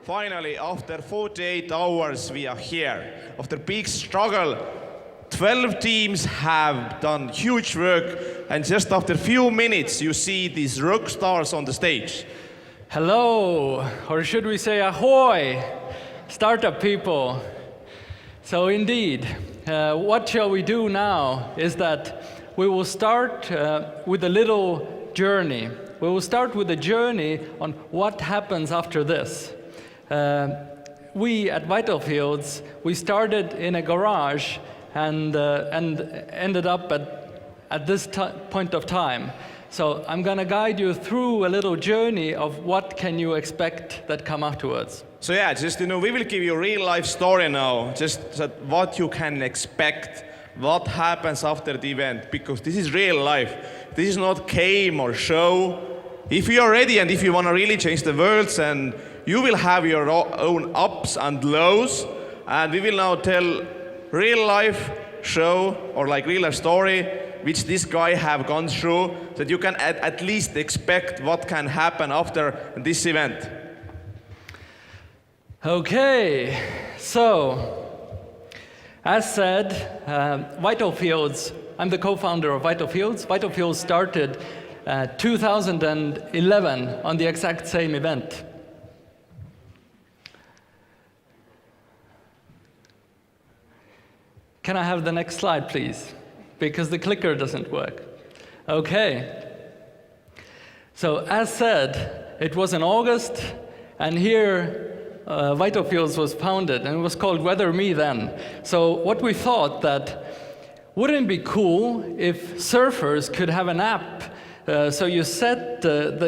Finally, after 48 hours, we are here. After big struggle, 12 teams have done huge work, and just after a few minutes, you see these rock stars on the stage. Hello, or should we say ahoy, startup people. So indeed, what shall we do now is that we will start with a little journey. We will start with a journey on what happens after this. We at Vital Fields, we started in a garage and ended up at this point of time. So I'm going to guide you through a little journey of what can you expect that come afterwards. So yeah, just we will give you a real life story now, just what you can expect, what happens after the event, because this is real life. This is not game or show. If you are ready and if you want to really change the world, and you will have your own ups and lows, and we will now tell real life show or like real life story which this guy have gone through, that you can at least expect what can happen after this event. Okay, so as said, Vital Fields, I'm the co-founder of Vital Fields. Vital Fields started 2011 on the exact same event. Can I have the next slide, please? Because the clicker doesn't work. Okay. So as said, it was in August, and here Vital Fields was founded, and it was called Weather Me then. So what we thought that, wouldn't it be cool if surfers could have an app, so you set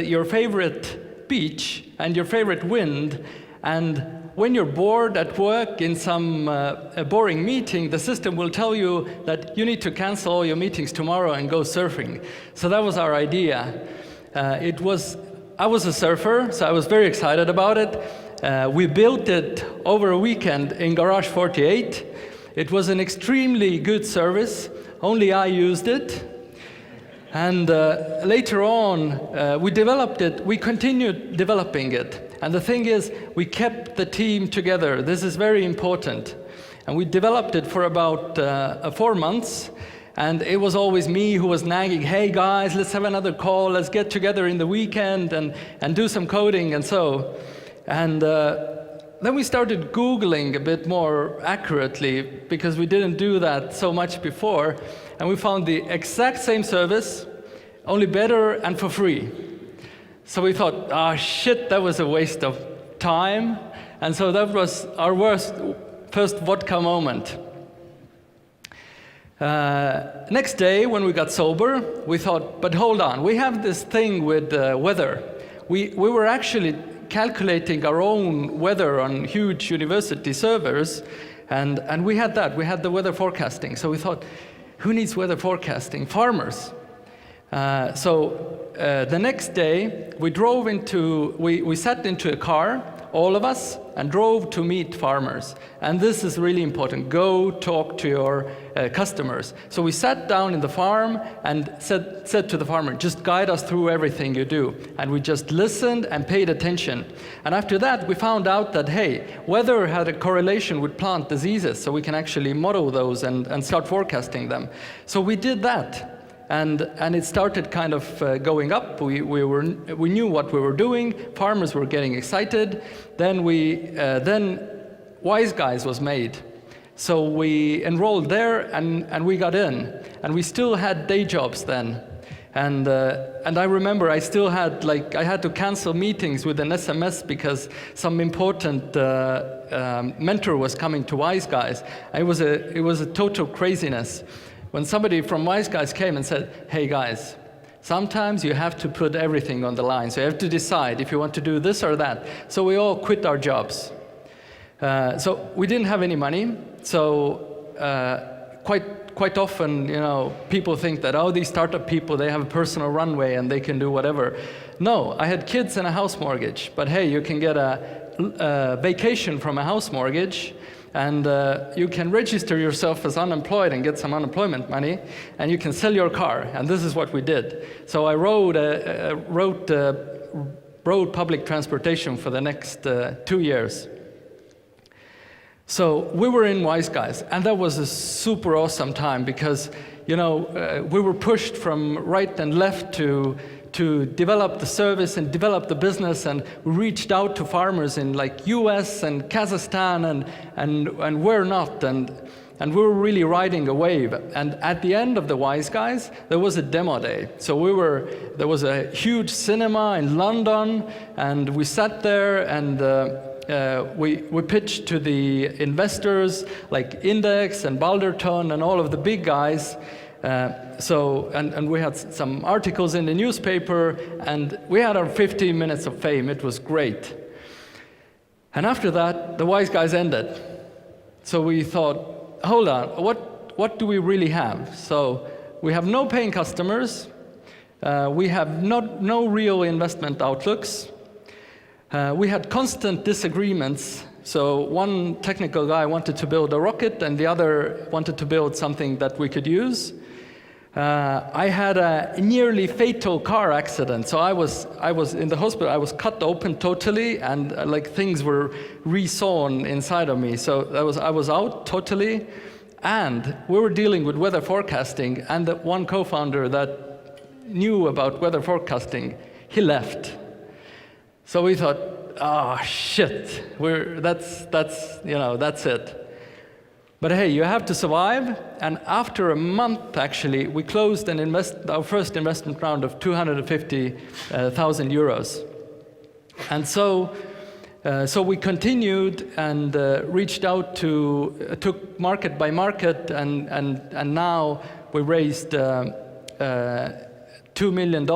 your favorite beach and your favorite wind, and when you're bored at work in some a boring meeting, the system will tell you that you need to cancel all your meetings tomorrow and go surfing. So that was our idea. I was a surfer, so I was very excited about it. We built it over a weekend in Garage 48. It was an extremely good service. Only I used it. And later on, we continued developing it. And the thing is, we kept the team together. This is very important. And we developed it for about 4 months. And it was always me who was nagging, hey guys, let's have another call, let's get together in the weekend and do some coding and so. And then we started Googling a bit more accurately, because we didn't do that so much before. And we found the exact same service, only better and for free. So we thought, oh shit, that was a waste of time. And so that was our first vodka moment. Next day, when we got sober, we thought, but hold on, we have this thing with weather. We were actually calculating our own weather on huge university servers, and we had that. We had the weather forecasting. So we thought, who needs weather forecasting? Farmers. The next day, we sat into a car, all of us, and drove to meet farmers. And this is really important. Go talk to your customers. So we sat down in the farm and said to the farmer, just guide us through everything you do. And we just listened and paid attention. And after that, we found out that, hey, weather had a correlation with plant diseases, so we can actually model those and start forecasting them. So we did that. And it started kind of going up. We knew what we were doing. Farmers were getting excited. Then Wise Guys was made. So we enrolled there and we got in. And we still had day jobs then. And I remember I still had I had to cancel meetings with an SMS because some important mentor was coming to Wise Guys. It was a total craziness. When somebody from Wise Guys came and said, hey guys, sometimes you have to put everything on the line. So you have to decide if you want to do this or that. So we all quit our jobs. So we didn't have any money. So quite often, people think that, oh, these startup people, they have a personal runway and they can do whatever. No, I had kids and a house mortgage. But hey, you can get a vacation from a house mortgage. And you can register yourself as unemployed and get some unemployment money, and you can sell your car. And this is what we did. So I wrote road public transportation for the next 2 years. So we were in Wise Guys, and that was a super awesome time because, you know, we were pushed from right and left to develop the service and develop the business, and we reached out to farmers in like US and Kazakhstan and where not, and we were really riding a wave. And at the end of the Wise Guys, there was a demo day. So there was a huge cinema in London, and we sat there and we pitched to the investors like Index and Balderton and all of the big guys. And we had some articles in the newspaper, and we had our 15 minutes of fame. It was great. And after that, the Wise Guys ended. So we thought, hold on, what do we really have? So we have no paying customers. We have no real investment outlooks. We had constant disagreements. So one technical guy wanted to build a rocket, and the other wanted to build something that we could use. I had a nearly fatal car accident. So I was in the hospital. I was cut open totally, and like things were resawn inside of me. So I was out totally, and we were dealing with weather forecasting. And the one co-founder that knew about weather forecasting, he left. So we thought, oh shit, that's it. But hey, you have to survive. And after a month, actually, we closed our first investment round of 250,000 euros. And so we continued and reached out took market by market, and now we raised $2 million,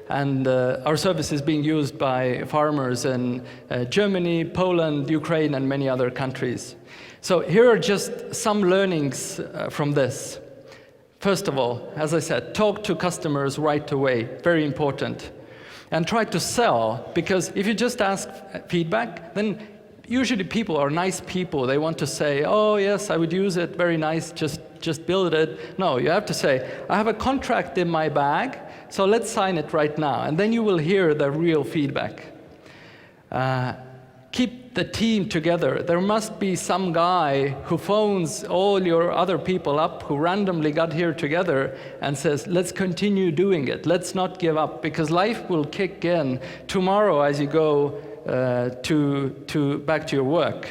and our service is being used by farmers in Germany, Poland, Ukraine, and many other countries. So here are just some learnings from this. First of all, as I said, talk to customers right away, very important. And try to sell, because if you just ask feedback, then usually people are nice people. They want to say, oh yes, I would use it, very nice, just build it. No, you have to say, I have a contract in my bag, so let's sign it right now. And then you will hear the real feedback. Keep the team together. There must be some guy who phones all your other people up who randomly got here together and says, let's continue doing it. Let's not give up, because life will kick in tomorrow as you go back to your work.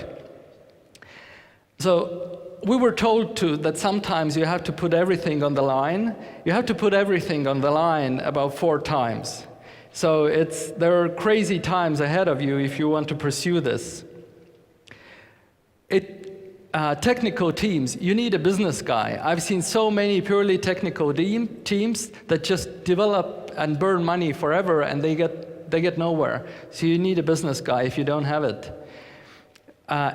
So we were told that sometimes you have to put everything on the line. You have to put everything on the line about 4 times. So there are crazy times ahead of you if you want to pursue this. Technical teams, you need a business guy. I've seen so many purely technical teams that just develop and burn money forever, and they get nowhere. So you need a business guy if you don't have it.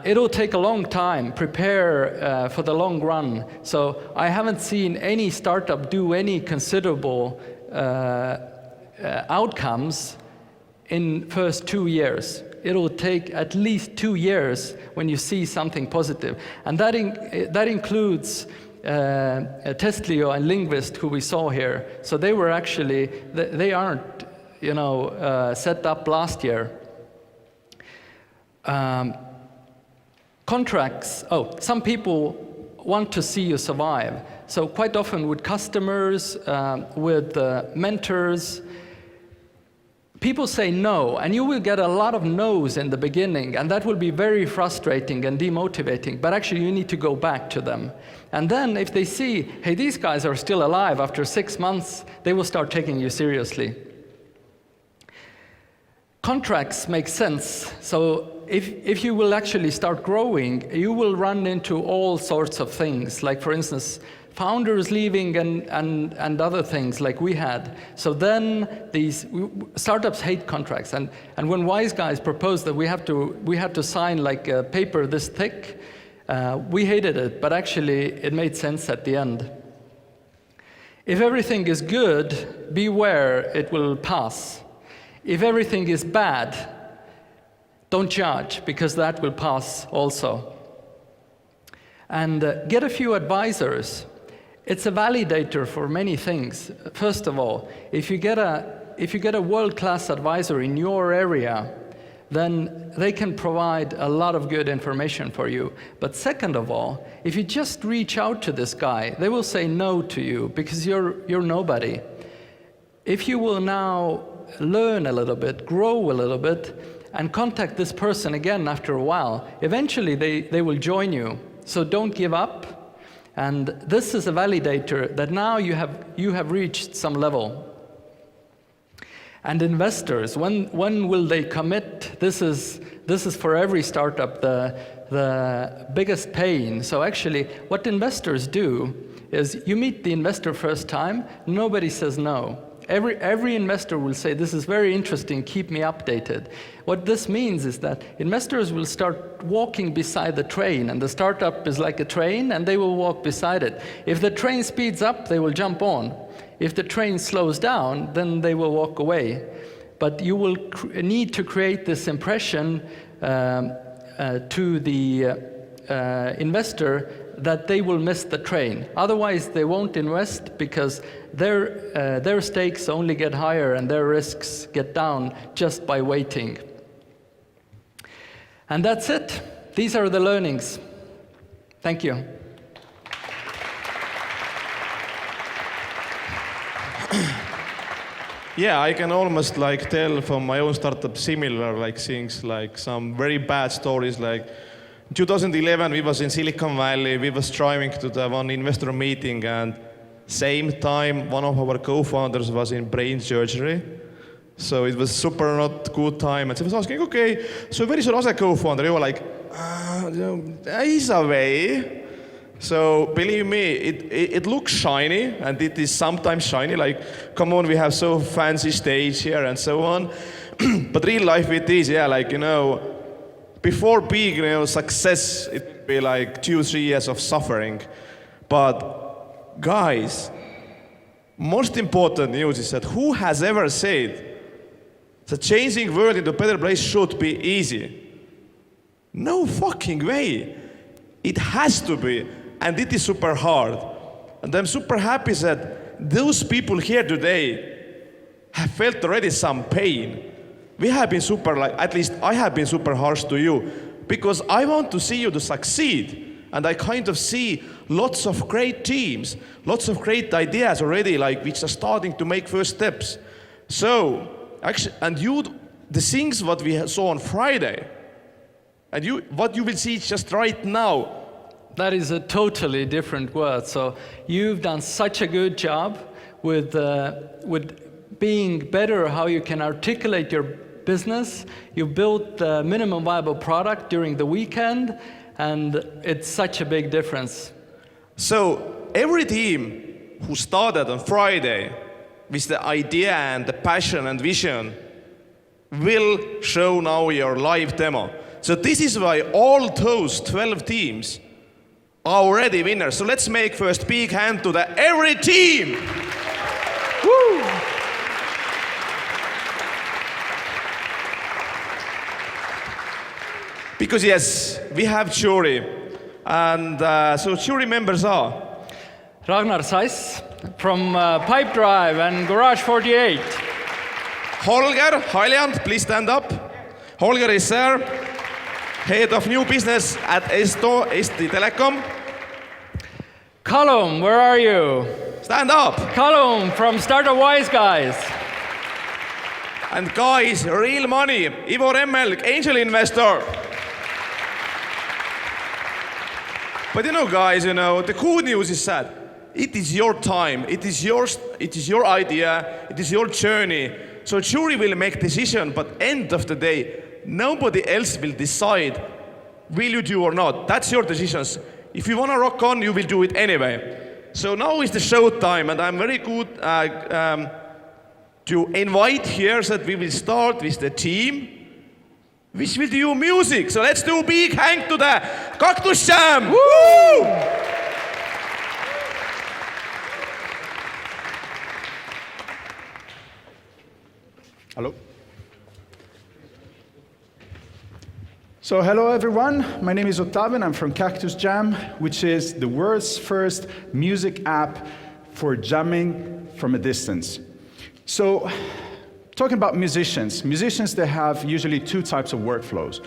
It'll take a long time. Prepare for the long run. So I haven't seen any startup do any considerable outcomes in first 2 years. It'll take at least 2 years when you see something positive. And that includes Testlio and Linguist, who we saw here. So they were actually, they aren't, set up last year. Contracts, some people want to see you survive. So quite often with customers, with mentors, people say no, and you will get a lot of no's in the beginning, and that will be very frustrating and demotivating, but actually you need to go back to them. And then if they see, hey, these guys are still alive after 6 months, they will start taking you seriously. Contracts make sense. So if you will actually start growing, you will run into all sorts of things, like for instance, founders leaving and other things like we had. So then these startups hate contracts. And when Wise Guys proposed that we had to sign like a paper this thick, we hated it, but actually it made sense at the end. If everything is good, beware, it will pass. If everything is bad, don't judge, because that will pass also. And get a few advisors. it's a validator for many things. First of all, if you get a world-class advisor in your area, then they can provide a lot of good information for you. But second of all, if you just reach out to this guy, they will say no to you because you're nobody. If you will now learn a little bit, grow a little bit, and contact this person again after a while, eventually they will join you. So don't give up. And this is a validator that now you have reached some level. And investors, when will they commit? This is for every startup the biggest pain. So actually, what investors do is you meet the investor first time, nobody says no. Every investor will say, this is very interesting, keep me updated. What this means is that investors will start walking beside the train, and the startup is like a train, and they will walk beside it. If the train speeds up, they will jump on. If the train slows down, then they will walk away. But you will need to create this impression to the investor that they will miss the train. Otherwise, they won't invest because their stakes only get higher and their risks get down just by waiting. And that's it. These are the learnings. Thank you. Yeah, I can almost like tell from my own startup similar like things, like some very bad stories. Like 2011, we was in Silicon Valley. We was driving to the one investor meeting, and same time one of our co-founders was in brain surgery. So it was super not good time. And he was asking, okay, so where is your other co-founder? You were like, he's away. So believe me, it looks shiny, and it is sometimes shiny, like, come on, we have so fancy stage here and so on. But real life it is, yeah, like, before big, success, it would be like 2-3 years of suffering. But guys, most important news is that who has ever said that changing world into a better place should be easy? No fucking way. It has to be. And it is super hard. And I'm super happy that those people here today have felt already some pain. We have been super, at least I have been super harsh to you, because I want to see you to succeed. And I kind of see lots of great teams, lots of great ideas already, which are starting to make first steps. So, actually, the things what we saw on Friday, and what you will see just right now, that is a totally different world. So you've done such a good job with being better how you can articulate your business. You built the minimum viable product during the weekend, and it's such a big difference. So every team who started on Friday with the idea and the passion and vision will show now your live demo. So this is why all those 12 teams are already winners. So let's make first big hand to every team. Woo! Because yes, we have jury. And so jury members are Ragnar Seiss from Pipedrive and Garage 48. Holger Heiland, please stand up. Holger is there, head of new business at Eesti Telecom. Callum, where are you? Stand up. Callum from Startup Wise Guys. And guys, real money, Ivo Remmel, angel investor. But guys, the good news is that it is your time, it is your idea, it is your journey. So jury will make decision, but end of the day, nobody else will decide will you do or not. That's your decisions. If you want to rock on, you will do it anyway. So now is the show time, and I'm very good to invite here that we will start with the team which will do music. So let's do a big hand to the Cactus Jam. Woo! Hello. So hello everyone, my name is Ottavio and I'm from Cactus Jam, which is the world's first music app for jamming from a distance. So, talking about musicians, they have usually two types of workflows.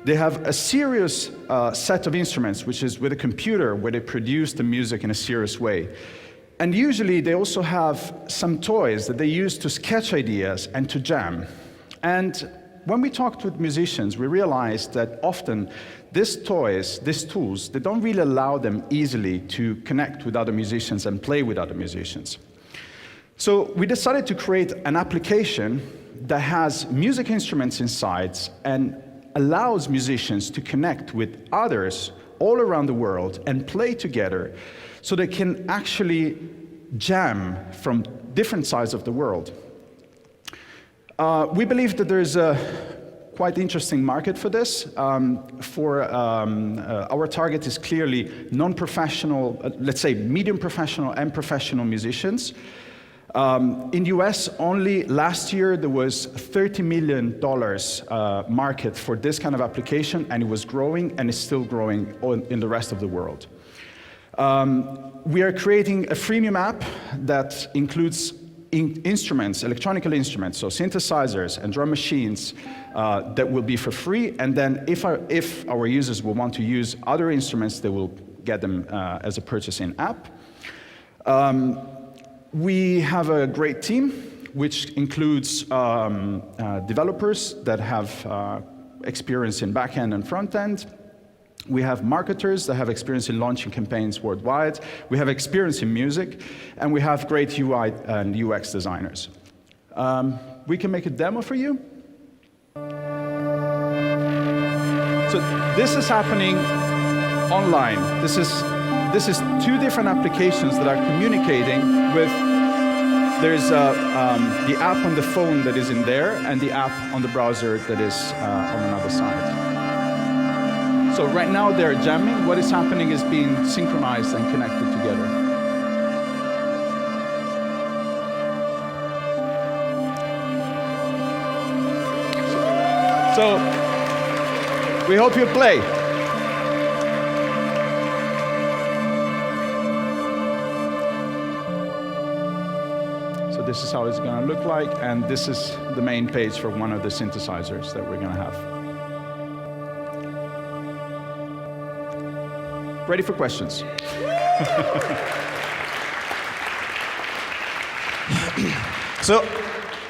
They have a serious set of instruments, which is with a computer, where they produce the music in a serious way. And usually they also have some toys that they use to sketch ideas and to jam. And when we talked with musicians, we realized that often these toys, these tools, they don't really allow them easily to connect with other musicians and play with other musicians. So we decided to create an application that has music instruments inside and allows musicians to connect with others all around the world and play together so they can actually jam from different sides of the world. We believe that there's a quite interesting market for this. Our target is clearly non-professional, let's say medium professional and professional musicians. In the US, only last year there was $30 million market for this kind of application, and it was growing and is still growing in the rest of the world. We are creating a freemium app that includes instruments, electronic instruments, so synthesizers and drum machines that will be for free, and then if our users will want to use other instruments, they will get them as a purchasing app. We have a great team, which includes developers that have experience in back-end and front-end. We have marketers that have experience in launching campaigns worldwide. We have experience in music, and we have great UI and UX designers. We can make a demo for you. So this is happening online. This is two different applications that are communicating with. There's the app on the phone that is in there, and the app on the browser that is on another side. So right now they're jamming. What is happening is being synchronized and connected together. So we hope you play. So this is how it's going to look like, and this is the main page for one of the synthesizers that we're going to have. Ready for questions? So,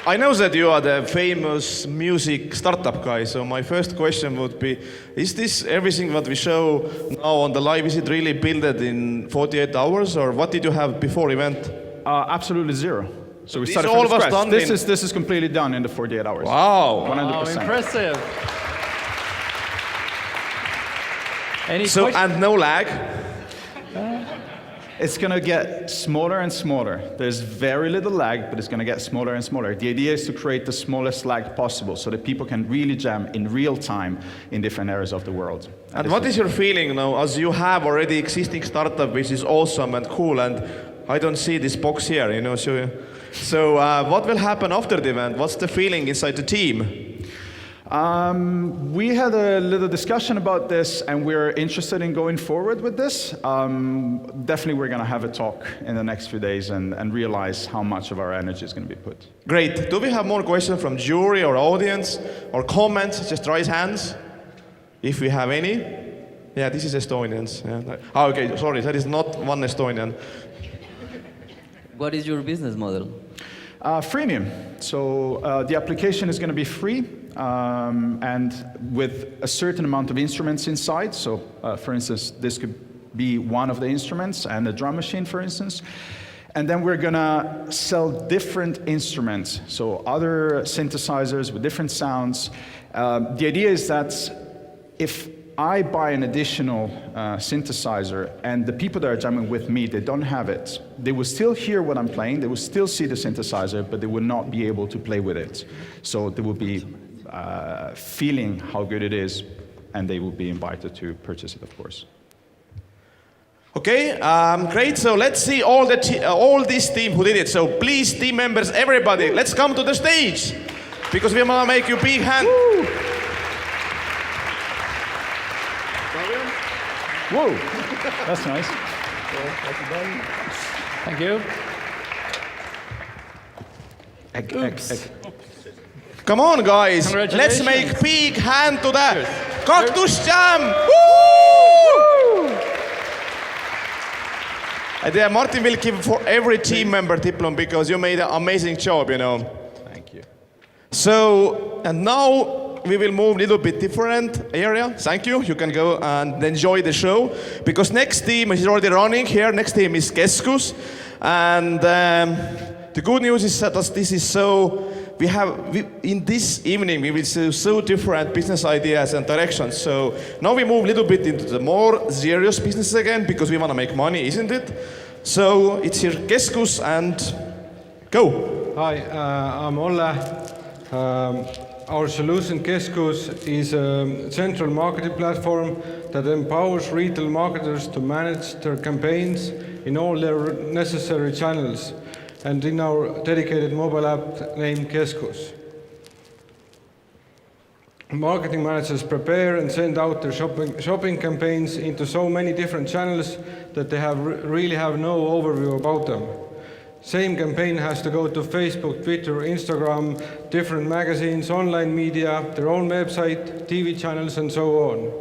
I know that you are the famous music startup guy, so my first question would be, is this everything what we show now on the live, is it really built in 48 hours, or what did you have before event? Absolutely zero. So we This started all from was scratch. done This is completely done in the 48 hours. Wow. 100%. Impressive. And no lag? It's going to get smaller and smaller. There's very little lag, but it's going to get smaller and smaller. The idea is to create the smallest lag possible so that people can really jam in real time in different areas of the world. And what is your feeling now, as you have already existing startup, which is awesome and cool, and I don't see this box here, you know, so what will happen after the event? What's the feeling inside the team? We had a little discussion about this, and we're interested in going forward with this. Definitely we're going to have a talk in the next few days and realize how much of our energy is going to be put. Great. Do we have more questions from jury or audience or comments? Just raise hands if we have any. Yeah, this is Estonians. Yeah. Oh, okay, sorry, that is not one Estonian. What is your business model? Freemium. So the application is going to be free. And with a certain amount of instruments inside. So, for instance, this could be one of the instruments and a drum machine, for instance. And then we're going to sell different instruments, so other synthesizers with different sounds. The idea is that if I buy an additional synthesizer and the people that are jamming with me, they don't have it, they will still hear what I'm playing, they will still see the synthesizer, but they will not be able to play with it. So they will be feeling how good it is, and they will be invited to purchase it, of course. Okay, great. So let's see all this team who did it. So please, team members, everybody, let's come to the stage because we want to make you big hand. Woo. Whoa, that's nice. Thank you. Oops. Come on, guys. Let's Congratulations. make big hand to the Cheers. Cactus Jam. Woo! I think Martin will give for every team member diploma because you made an amazing job, you know. Thank you. So, and now we will move a little bit different area. Thank you. You can go and enjoy the show. Because next team is already running here. Next team is Keskus. And the good news is that this is so, in this evening, we will see so different business ideas and directions. So now we move a little bit into the more serious business again because we want to make money, isn't it? So it's here Keskus and go. Hi, I'm Olle. Our solution, Keskus, is a central marketing platform that empowers retail marketers to manage their campaigns in all their necessary channels and in our dedicated mobile app named Keskus. Marketing managers prepare and send out their shopping campaigns into so many different channels that they really have no overview about them. Same campaign has to go to Facebook, Twitter, Instagram, different magazines, online media, their own website, TV channels, and so on.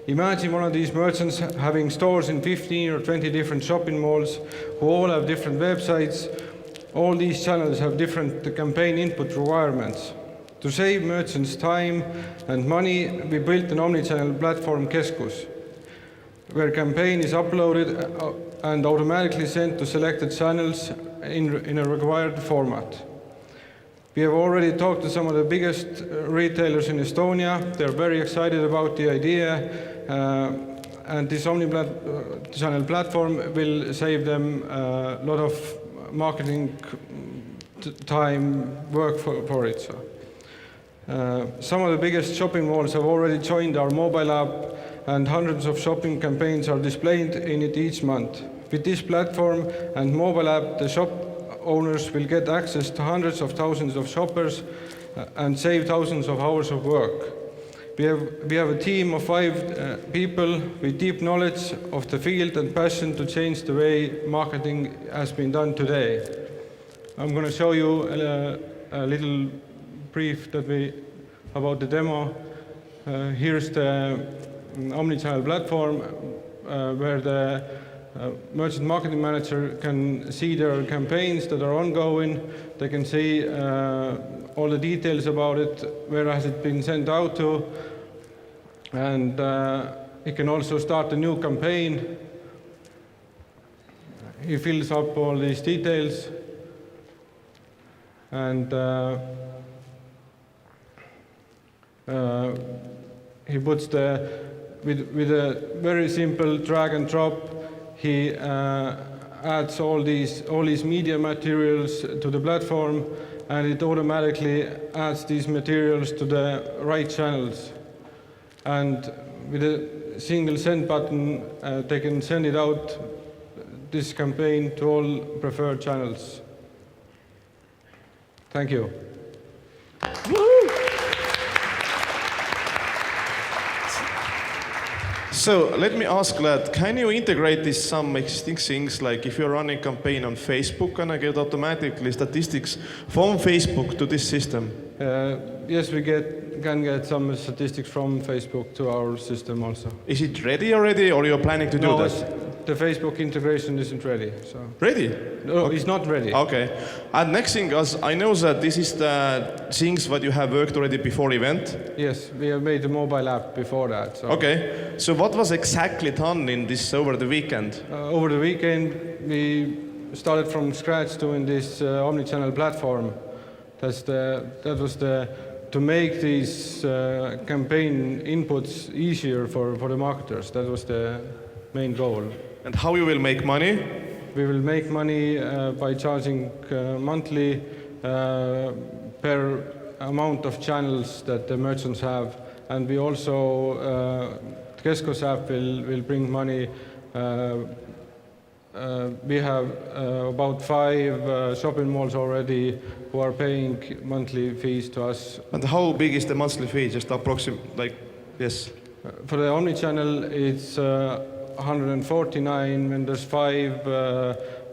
Imagine one of these merchants having stores in 15 or 20 different shopping malls who all have different websites. All these channels have different campaign input requirements. To save merchants time and money, we built an omnichannel platform, Keskus, where campaign is uploaded and automatically sent to selected channels in a required format. We have already talked to some of the biggest retailers in Estonia. They're very excited about the idea, and this omnichannel platform will save them a lot of marketing time work for it. Some of the biggest shopping malls have already joined our mobile app, and hundreds of shopping campaigns are displayed in it each month. With this platform and mobile app, the shop owners will get access to hundreds of thousands of shoppers and save thousands of hours of work. We have a team of 5 people with deep knowledge of the field and passion to change the way marketing has been done today. I'm going to show you a little brief about the demo. Here's the omnichannel platform where the merchant marketing manager can see their campaigns that are ongoing. They can see all the details about it, where has it been sent out to, and he can also start a new campaign. He fills up all these details, and he puts with a very simple drag and drop, he adds all these media materials to the platform, and it automatically adds these materials to the right channels. And with a single send button, they can send it out, this campaign, to all preferred channels. Thank you. So let me ask that, can you integrate this some existing things, like if you're running campaign on Facebook, can I get automatically statistics from Facebook to this system? Yes, we can get some statistics from Facebook to our system also. Is it ready already, or you're planning to do No, that? the Facebook integration isn't ready. So. Ready? No, it's not ready. Okay. And next thing is, I know that this is the things that you have worked already before event. Yes, we have made a mobile app before that. So. Okay. So what was exactly done in this over the weekend? Over the weekend, we started from scratch doing this omnichannel platform. That was to make these campaign inputs easier for the marketers. That was the main goal. And how you will make money? We will make money by charging monthly per amount of channels that the merchants have. And we also, Keskus app will bring money. We have about 5 shopping malls already who are paying monthly fees to us. And how big is the monthly fee? Just approximate, like, yes. For the omnichannel, it's 149. When there's 5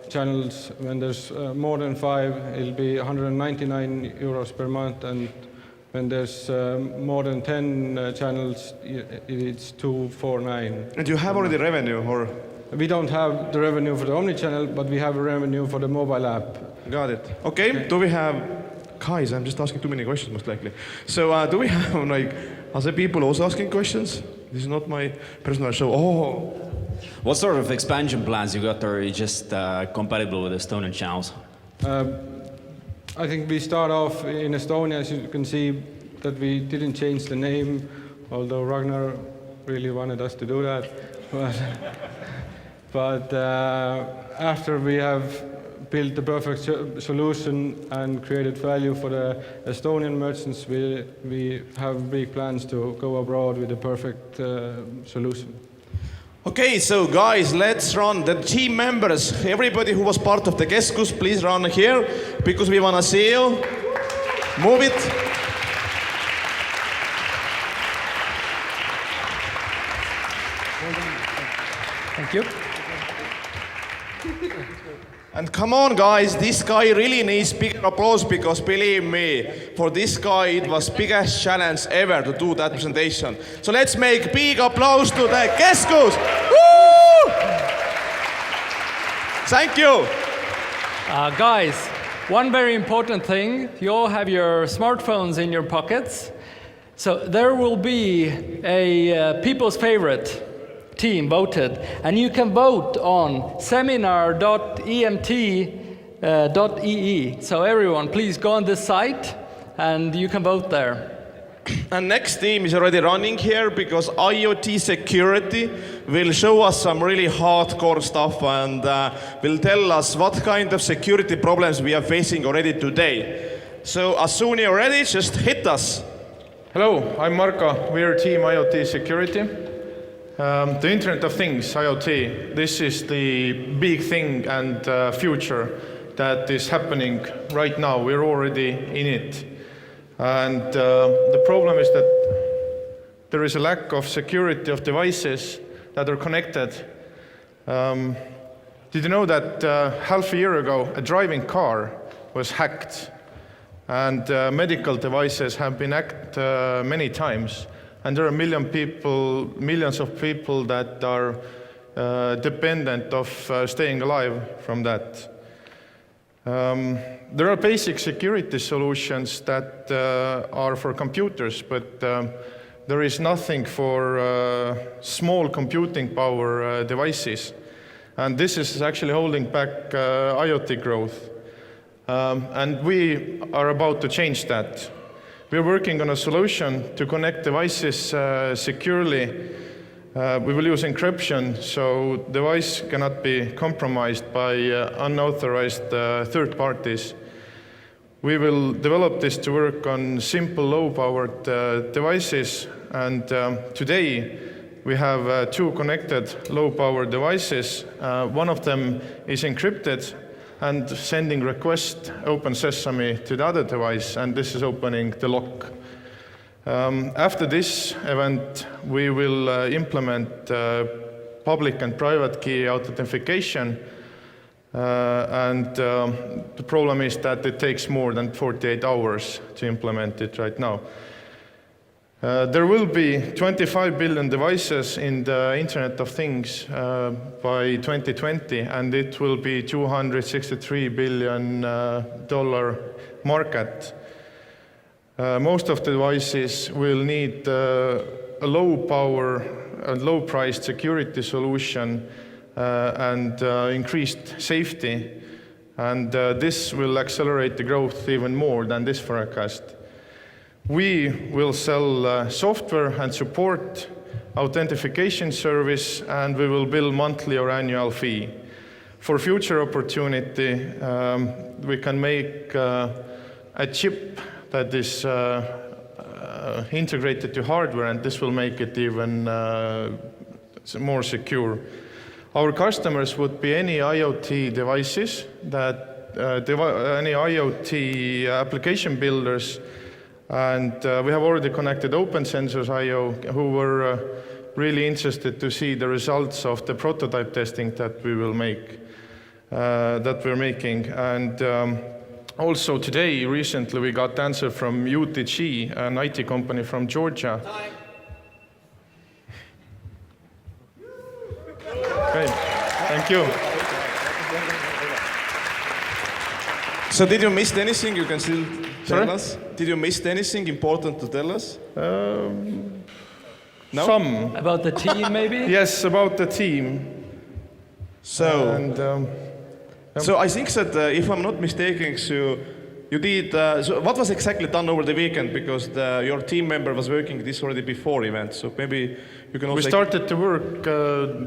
channels, when there's more than 5, it'll be 199 euros per month. And when there's more than 10 channels, it's 249. And you have already revenue, or? We don't have the revenue for the omnichannel, but we have a revenue for the mobile app. Got it. Okay. Do we have, guys, I'm just asking too many questions most likely. So do we have like other people also asking questions? This is not my personal show. Oh. What sort of expansion plans you got, or are you just compatible with Estonian channels? I think we start off in Estonia, as you can see, that we didn't change the name, although Ragnar really wanted us to do that. But after we have built the perfect solution and created value for the Estonian merchants, we have big plans to go abroad with the perfect solution. Okay, so guys, let's run. The team members, everybody who was part of the Keskus, please run here because we want to see you. Move it. Thank you. And come on, guys, this guy really needs big applause because believe me, for this guy it was biggest challenge ever to do that presentation. So let's make big applause to the Keskus. Woo! Thank you. Guys, one very important thing, you all have your smartphones in your pockets. So there will be a people's favorite team voted, and you can vote on seminar.emt.ee. So everyone, please go on this site and you can vote there. And next team is already running here because IoT security will show us some really hardcore stuff and will tell us what kind of security problems we are facing already today. So as soon as you're ready, just hit us. Hello, I'm Marko. We're Team IoT Security. The Internet of Things, IoT, this is the big thing and future that is happening right now. We're already in it. And the problem is that there is a lack of security of devices that are connected. Did you know that half a year ago, a driving car was hacked? And medical devices have been hacked many times. And there are millions of people that are dependent of staying alive from that. There are basic security solutions that are for computers, but there is nothing for small computing power devices. And this is actually holding back IoT growth. And we are about to change that. We're working on a solution to connect devices securely. We will use encryption, so device cannot be compromised by unauthorized third parties. We will develop this to work on simple low-powered devices, and today we have 2 connected low-powered devices. One of them is encrypted and sending request Open Sesame to the other device, and this is opening the lock. After this event, we will implement public and private key authentication, and the problem is that it takes more than 48 hours to implement it right now. There will be 25 billion devices in the Internet of Things by 2020, and it will be $263 billion market. Most of the devices will need a low power and low priced security solution and increased safety, and this will accelerate the growth even more than this forecast. We will sell software and support authentication service, and we will bill monthly or annual fee. For future opportunity, we can make a chip that is integrated to hardware, and this will make it even more secure. Our customers would be any IoT devices, any IoT application builders, and we have already connected OpenSensors.io, who were really interested to see the results of the prototype testing that we will make, that we're making. And also today, recently, we got answer from UTG, an IT company from Georgia. Okay, thank you. So did you miss anything you can still tell Sorry? us? Did you miss anything important to tell us? No? Some. About the team, maybe? Yes, about the team. So, And so I think that if I'm not mistaken, so you did, so what was exactly done over the weekend? Because your team member was working this already before event, so maybe you can also... we started to work,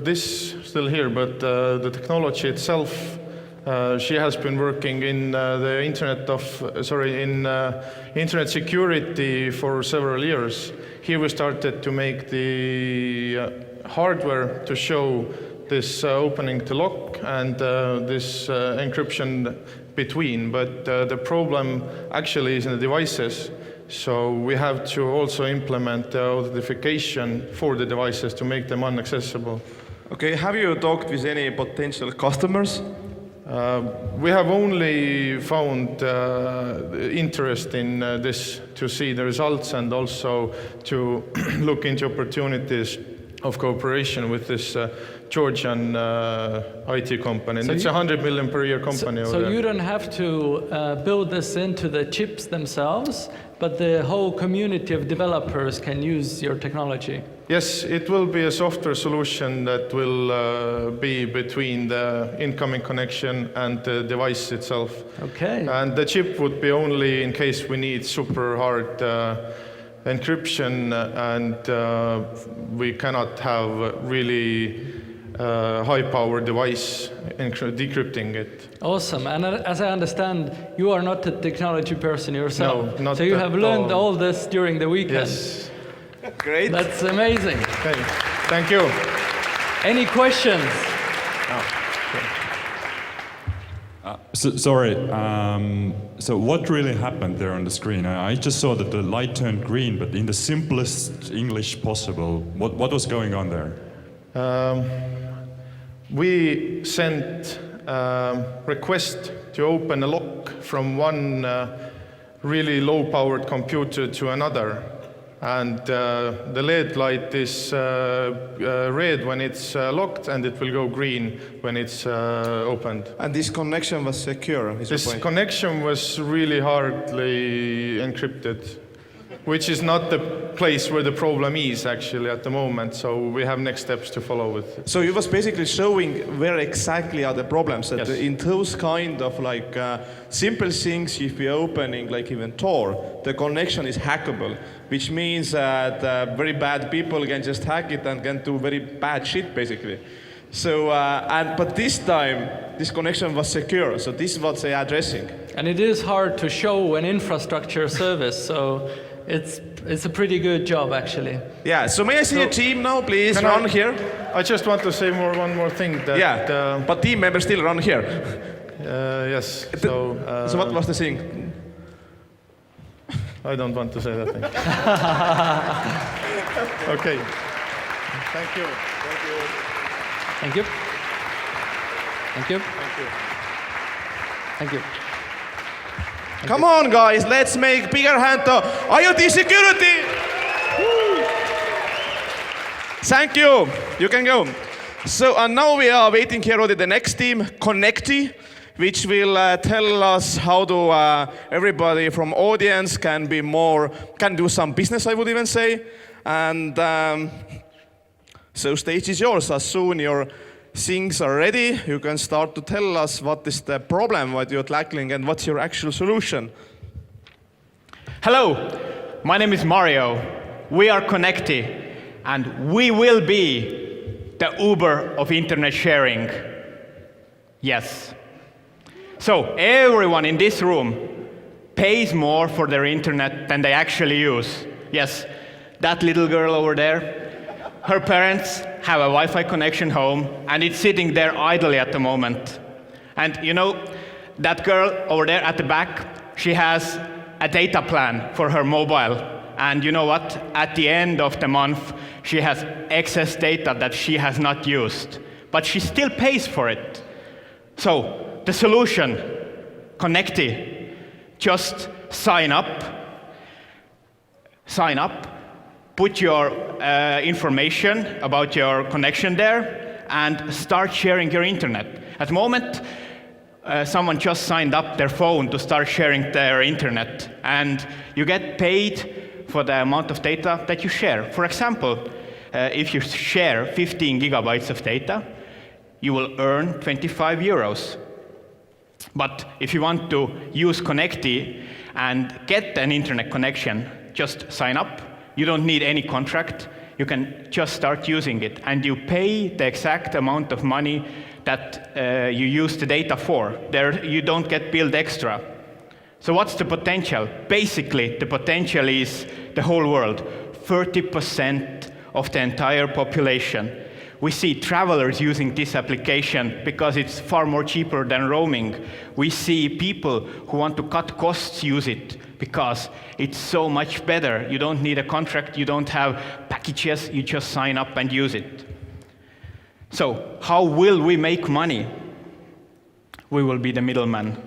this still here, but the technology itself, she has been working in the internet security for several years. Here we started to make the hardware to show this opening to lock and this encryption between, but the problem actually is in the devices. So we have to also implement the authentication for the devices to make them inaccessible. Okay, have you talked with any potential customers? We have only found interest in this to see the results and also to look into opportunities of cooperation with this Georgian IT company. And So it's you- a 100 million per year company over So there. you don't have to build this into the chips themselves, but the whole community of developers can use your technology. Yes, it will be a software solution that will be between the incoming connection and the device itself. Okay. And the chip would be only in case we need super hard encryption and we cannot have really high-powered device decrypting it. Awesome. And as I understand, you are not a technology person yourself. No, not So you at have learned all. all this during the weekend. Yes. Great. That's amazing. Okay. Thank you. Any questions? Sorry. So what really happened there on the screen? I just saw that the light turned green, but in the simplest English possible, what was going on there? We sent a request to open a lock from one really low-powered computer to another. And the LED light is red when it's locked, and it will go green when it's opened. And this connection was secure, is your This point? connection was really hardly encrypted, which is not the place where the problem is actually at the moment. So we have next steps to follow with. So you was basically showing where exactly are the problems. That Yes. in those kind of like simple things, if you're opening like even Tor, the connection is hackable, which means that very bad people can just hack it and can do very bad shit basically. So but this time this connection was secure. So this is what they're addressing. And it is hard to show an infrastructure service, so it's a pretty good job actually. Yeah. So may I see a team now, please Can run I- here. I just want to say one more thing. That, Yeah. But team members still run here. yes. So, So what was the thing? I don't want to say that thing. Okay. Thank you. Thank you. Thank you. Thank you. Come on, guys, let's make bigger hand to IoT security. Woo. Thank you. You can go. So and now we are waiting here already the next team, Connecti, which will tell us how to everybody from audience can do some business, I would even say. And so stage is yours. As soon your things are ready, you can start to tell us what is the problem, what you're tackling, and what's your actual solution. Hello, my name is Mario. We are Connecti, and we will be the Uber of internet sharing. Yes. So everyone in this room pays more for their internet than they actually use. Yes, that little girl over there, her parents have a Wi-Fi connection home, and it's sitting there idly at the moment. And you know, that girl over there at the back, she has a data plan for her mobile. And you know what? At the end of the month, she has excess data that she has not used, but she still pays for it. So the solution, Connecti, just sign up, put your information about your connection there, and start sharing your internet. At the moment, someone just signed up their phone to start sharing their internet, and you get paid for the amount of data that you share. For example, if you share 15 gigabytes of data, you will earn 25 euros. But if you want to use Connecti and get an internet connection, just sign up. You don't need any contract. You can just start using it, and you pay the exact amount of money that you use the data for. There, you don't get billed extra. So what's the potential? Basically, the potential is the whole world, 30% of the entire population. We see travelers using this application because it's far more cheaper than roaming. We see people who want to cut costs use it because it's so much better. You don't need a contract, you don't have packages, you just sign up and use it. So how will we make money? We will be the middleman.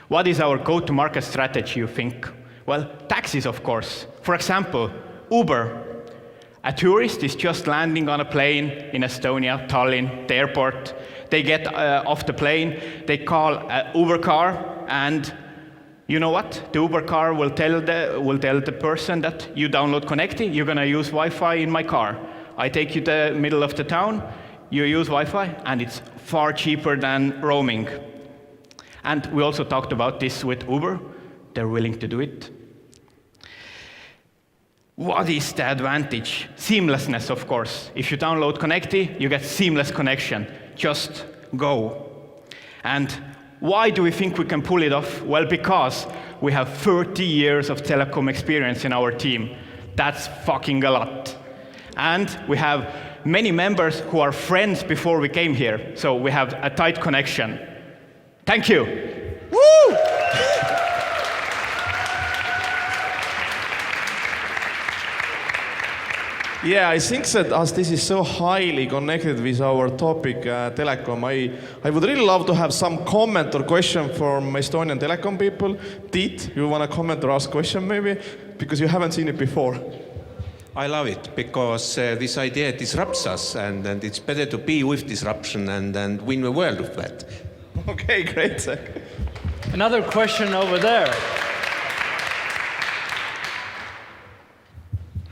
What is our go-to-market strategy, you think? Well, taxis, of course. For example, Uber. A tourist is just landing on a plane in Estonia, Tallinn, the airport. They get off the plane, they call an Uber car, and you know what? The Uber car will tell the person that you download Connecti, you're gonna use Wi-Fi in my car. I take you to the middle of the town, you use Wi-Fi, and it's far cheaper than roaming. And we also talked about this with Uber. They're willing to do it. What is the advantage? Seamlessness, of course. If you download Connecti, you get seamless connection. Just go. And why do we think we can pull it off? Well, because we have 30 years of telecom experience in our team. That's fucking a lot. And we have many members who are friends before we came here, so we have a tight connection. Thank you. Woo! Yeah, I think that as this is so highly connected with our topic, telecom, I would really love to have some comment or question from Estonian telecom people. Tiit, you want to comment or ask question maybe? Because you haven't seen it before. I love it because this idea disrupts us, and it's better to be with disruption and win the world with that. Okay, great. Another question over there.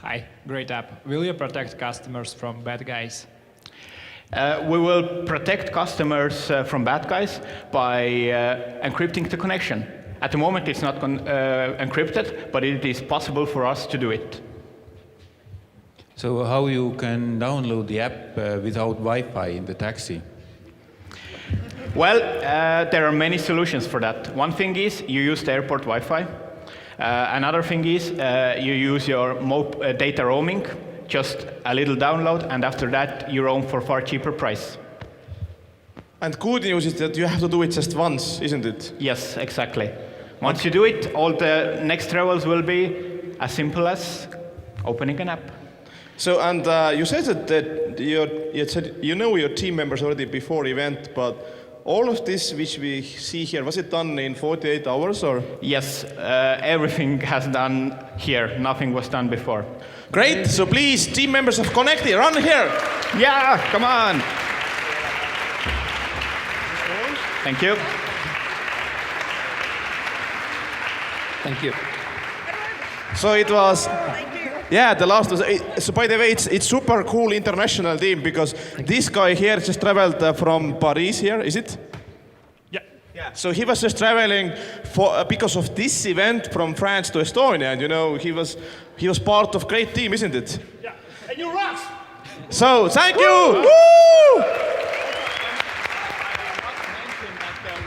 Hi, great app. Will you protect customers from bad guys? We will protect customers from bad guys by encrypting the connection. At the moment, it's not encrypted, but it is possible for us to do it. So how you can download the app without Wi-Fi in the taxi? Well, there are many solutions for that. One thing is you use the airport Wi-Fi. Another thing is you use your data roaming, just a little download, and after that you roam for far cheaper price. And good news is that you have to do it just once, isn't it? Yes, exactly. Once you do it, all the next travels will be as simple as opening an app. So, and you said that you know your team members already before event, but all of this which we see here, was it done in 48 hours or? Yes, everything has done here. Nothing was done before. Great, so please, team members of Connecti, run here. Yeah, come on. Thank you. Thank you. So it was, yeah, the last was, so by the way, it's super cool international team because this guy here just traveled from Paris here, is it? Yeah. So he was just traveling because of this event from France to Estonia, and you know, he was part of great team, isn't it? Yeah, and you rock! So, thank you! Woo!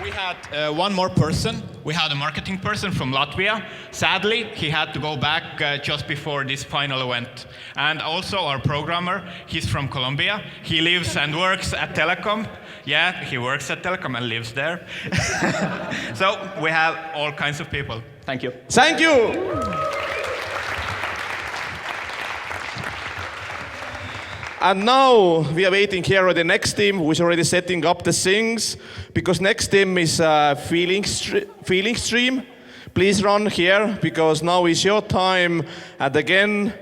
We had one more person. We had a marketing person from Latvia. Sadly, he had to go back just before this final event. And also our programmer, he's from Colombia. He lives and works at Telecom. Yeah, he works at Telecom and lives there. So we have all kinds of people. Thank you. Thank you. And now we are waiting here with the next team who is already setting up the things, because next team is Feeling Stream. Please run here, because now is your time. And again,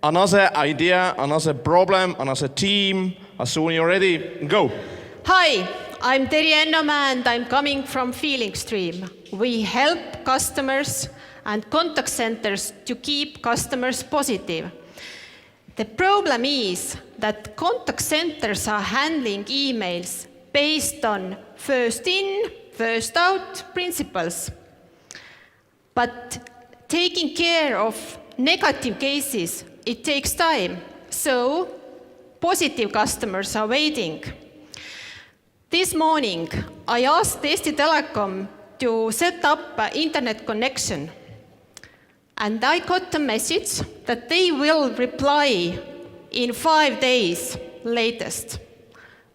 another idea, another problem, another team. As soon as you're ready, go. Hi, I'm Terje Ennomaa and I'm coming from Feeling Stream. We help customers and contact centers to keep customers positive. The problem is that contact centers are handling emails based on first in, first out principles. But taking care of negative cases, it takes time. So positive customers are waiting. This morning, I asked Eesti Telecom to set up an internet connection. And I got a message that they will reply in 5 days latest.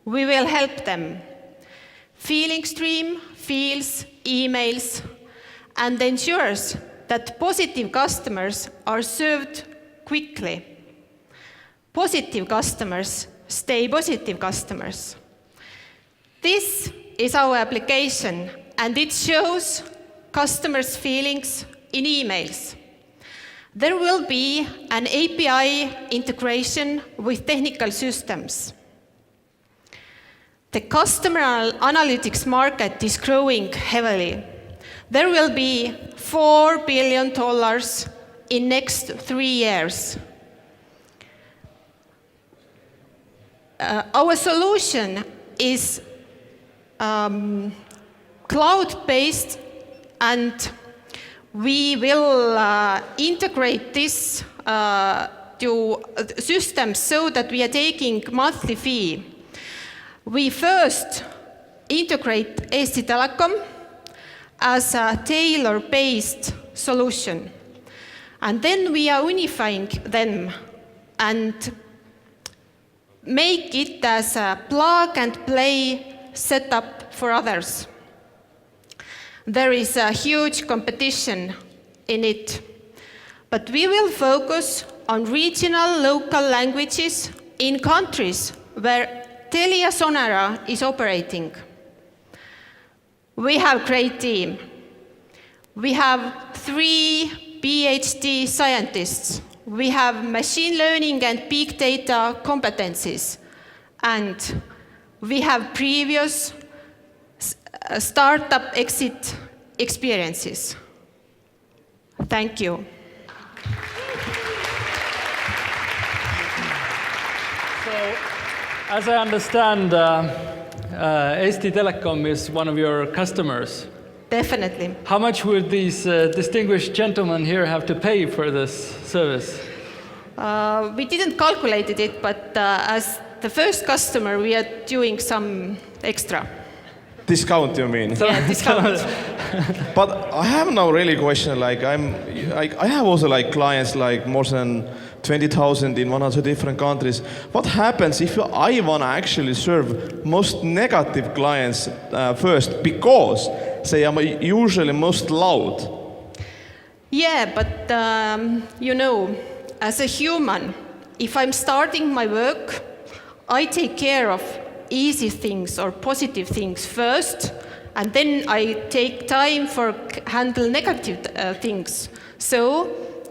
We will help them. Feeling Stream feels emails and ensures that positive customers are served quickly. Positive customers stay positive customers. This is our application, and it shows customers' feelings in emails. There will be an API integration with technical systems. The customer analytics market is growing heavily. There will be $4 billion in next 3 years. Our solution is cloud-based, and we will integrate this to systems so that we are taking monthly fee. We first integrate Eesti Telecom as a tailor-based solution. And then we are unifying them and make it as a plug-and-play setup for others. There is a huge competition in it, but we will focus on regional local languages in countries where TeliaSonera is operating. We have a great team. We have 3 PhD scientists. We have machine learning and big data competencies. And we have previous startup exit experiences. Thank you. So, as I understand, Eesti Telecom is one of your customers. Definitely. How much would these distinguished gentlemen here have to pay for this service? We didn't calculate it, but as the first customer, we are doing some extra. Discount, you mean? Yeah, discount. But I have now really a question. Like I have also like clients like more than 20,000 in 100 different countries. What happens if I want to actually serve most negative clients first, because they are usually most loud? Yeah, but you know, as a human, if I'm starting my work, I take care of easy things or positive things first, and then I take time for handle negative things. So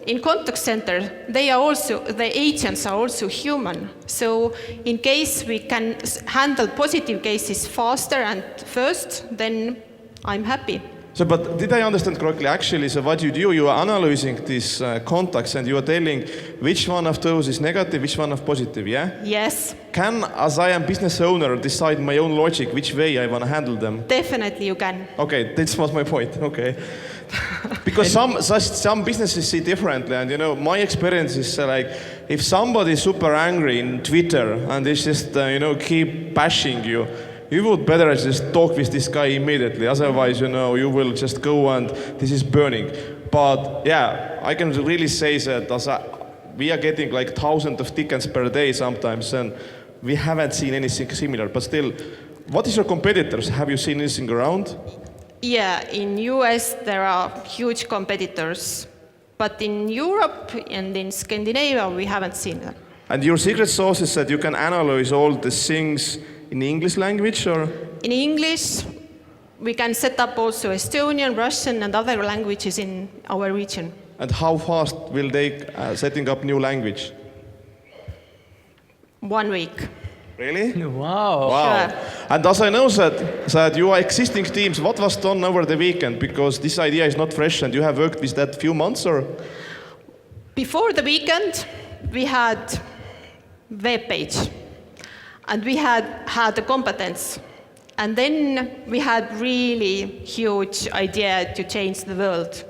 in contact center, the agents are also human. So in case we can handle positive cases faster and first, then I'm happy. So, but did I understand correctly? Actually, so what you do, you are analyzing these contacts and you are telling which one of those is negative, which one of positive, yeah? Yes. Can, as I am business owner, decide my own logic, which way I want to handle them? Definitely you can. Okay, this was my point, okay. Because some businesses see differently, and you know, my experience is like, if somebody is super angry in Twitter and they just, you know, keep bashing you, you would better just talk with this guy immediately. Otherwise, you know, you will just go and this is burning. But yeah, I can really say that we are getting like thousands of tickets per day sometimes, and we haven't seen anything similar. But still, what is your competitors? Have you seen anything around? Yeah, in US there are huge competitors, but in Europe and in Scandinavia we haven't seen them. And your secret sauce is that you can analyze all the things in English language, or? In English, we can set up also Estonian, Russian, and other languages in our region. And how fast will they setting up new language? 1 week. Really? Wow. Wow. Sure. And as I know that your existing teams, what was done over the weekend? Because this idea is not fresh and you have worked with that few months, or? Before the weekend, we had web page, and we had the competence. And then we had really huge idea to change the world.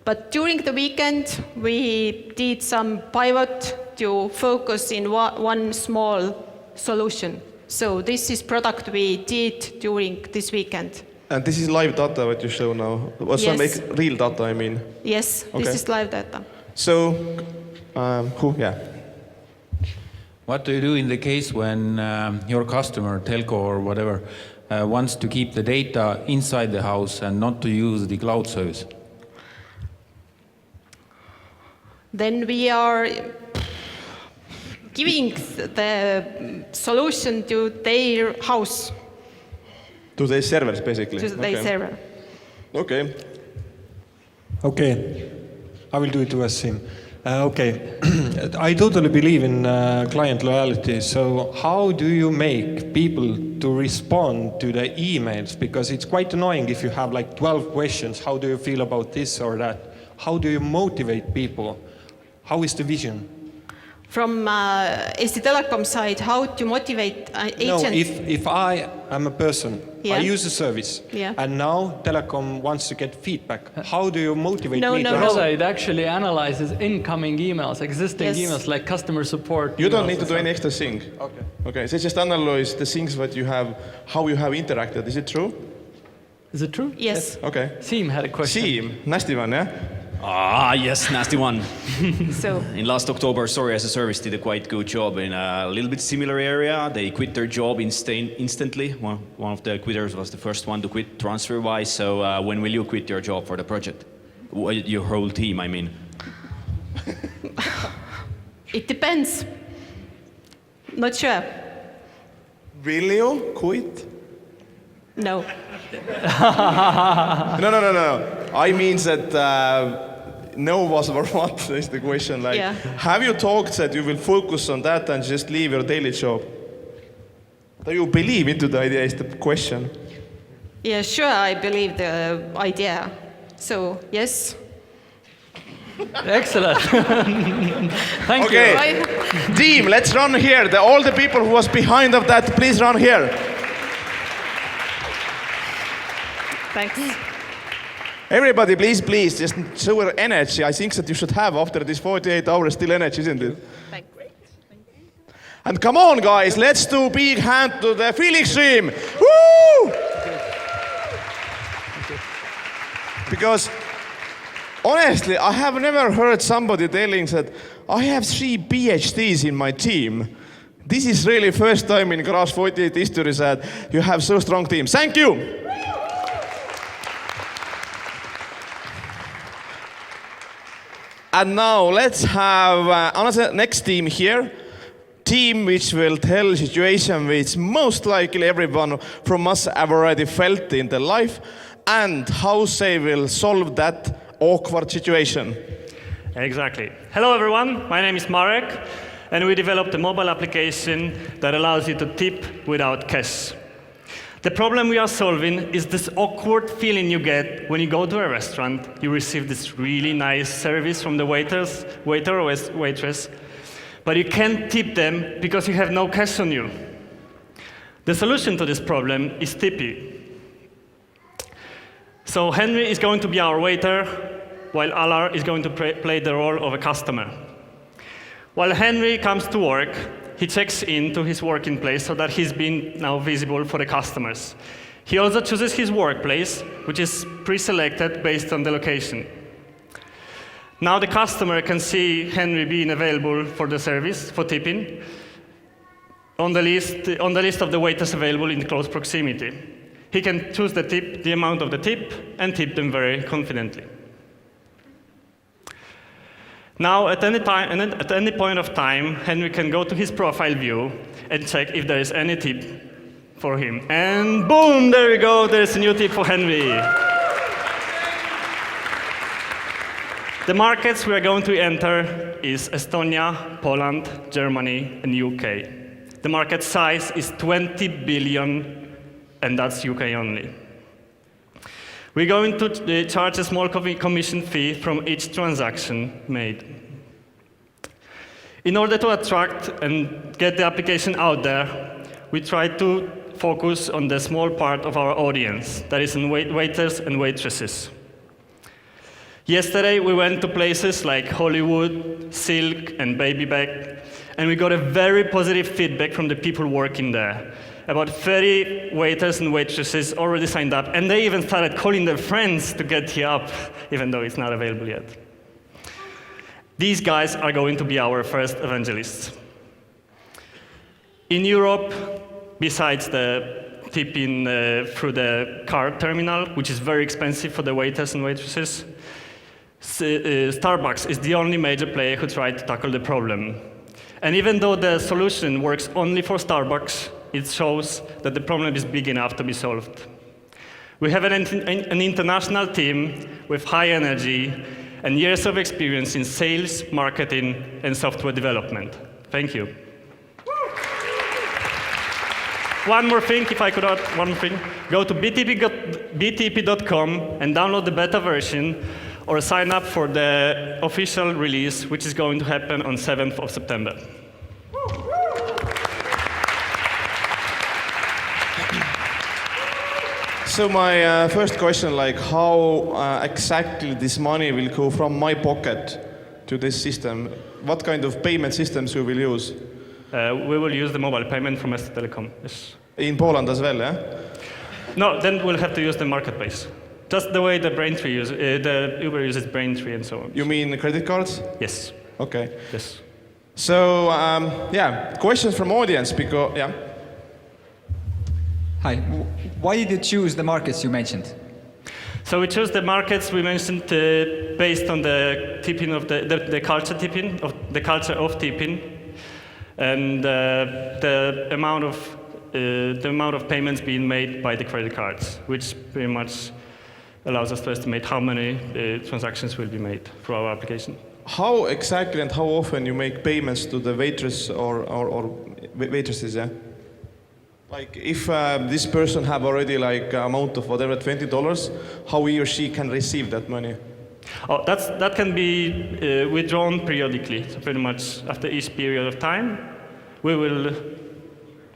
But during the weekend, we did some pivot to focus in one small solution. So this is product we did during this weekend. And this is live data what you show now? Yes. Like real data, I mean? Yes, Okay. this is live data. So, yeah. What do you do in the case when your customer, telco or whatever, wants to keep the data inside the house and not to use the cloud service? Then we are giving the solution to their house, To the servers, basically? to their server. Okay. Okay, I will do it to Sim. Okay, I totally believe in client loyalty. So how do you make people to respond to the emails? Because it's quite annoying if you have like 12 questions. How do you feel about this or that? How do you motivate people? How is the vision? From Eesti Telecom side, how to motivate agents? No, if I am a person, Yeah. I use a service, Yeah. and now Telecom wants to get feedback. How do you motivate No, me no, to no. It actually analyzes incoming emails, existing Yes. emails like customer support. You don't emails need to and do stuff. any extra thing. Okay. Okay, so just analyze the things that you have, how you have interacted. Is it true? Is it true? Yes. Okay. Siim had a question. Siim, nasty one, yeah? Ah, yes, nasty one. So In last October, Story as a Service did a quite good job in a little bit similar area. They quit their job instantly. One of the quitters was the first one to quit TransferWise. So when will you quit your job for the project? Your whole team, I mean. it depends. Not sure. Will you quit? No. No. I mean that no was or what is the question. Like, Yeah. have you talked that you will focus on that and just leave your daily job? Do you believe into the idea is the question? Yeah, sure, I believe the idea. So, yes. Excellent. Thank Okay. you. Team, let's run here. All the people who was behind of that, please run here. Thanks. Everybody, please, just show your energy. I think that you should have after this 48 hours still energy, isn't it? Thanks. And come on, guys, let's do big hand to the Felix team. Woo! Because honestly, I have never heard somebody telling that I have 3 PhDs in my team. This is really first time in Garage 48 history that you have so strong team. Thank you. And now let's have another next team here. Team which will tell a situation which most likely everyone from us have already felt in their life and how they will solve that awkward situation. Exactly. Hello everyone, my name is Marek and we developed a mobile application that allows you to tip without cash. The problem we are solving is this awkward feeling you get when you go to a restaurant, you receive this really nice service from the waiter or waitress, but you can't tip them because you have no cash on you. The solution to this problem is Tippy. So Henry is going to be our waiter, while Alar is going to play the role of a customer. While Henry comes to work, he checks into his working place so that he's been now visible for the customers. He also chooses his workplace, which is pre-selected based on the location. Now the customer can see Henry being available for the service, for tipping, on the list of the waiters available in close proximity. He can choose the tip, the amount of the tip, and tip them very confidently. Now, at any point of time, Henry can go to his profile view and check if there is any tip for him. And boom, there we go, there's a new tip for Henry. The markets we are going to enter is Estonia, Poland, Germany, and UK. The market size is 20 billion, and that's UK only. We're going to charge a small commission fee from each transaction made. In order to attract and get the application out there, we try to focus on the small part of our audience, that is in waiters and waitresses. Yesterday, we went to places like Hollywood, Silk, and Baby Back, and we got a very positive feedback from the people working there. About 30 waiters and waitresses already signed up, and they even started calling their friends to get here up, even though it's not available yet. These guys are going to be our first evangelists. In Europe, besides the tipping through the card terminal, which is very expensive for the waiters and waitresses, Starbucks is the only major player who tried to tackle the problem. And even though the solution works only for Starbucks, it shows that the problem is big enough to be solved. We have an international team with high energy and years of experience in sales, marketing, and software development. Thank you. One more thing, if I could add one more thing. Go to btp.com and download the beta version, or sign up for the official release, which is going to happen on 7th of September. So my first question, like how exactly this money will go from my pocket to this system? What kind of payment systems we will use? We will use the mobile payment from ST Telecom. Yes. In Poland as well, yeah? No, then we'll have to use the marketplace. Just the way the Braintree the Uber uses Braintree and so on. You mean credit cards? Yes. Okay. Yes. So, yeah, questions from audience, because, yeah. Hi. Why did you choose the markets you mentioned? So we chose the markets we mentioned based on the tipping of the culture tipping, of the culture of tipping, and the amount of payments being made by the credit cards, which pretty much allows us to estimate how many transactions will be made through our application. How exactly and how often you make payments to the waitress or waitresses, yeah? Like if this person have already like amount of whatever, $20, how he or she can receive that money? Oh, that can be withdrawn periodically. So pretty much after each period of time, we will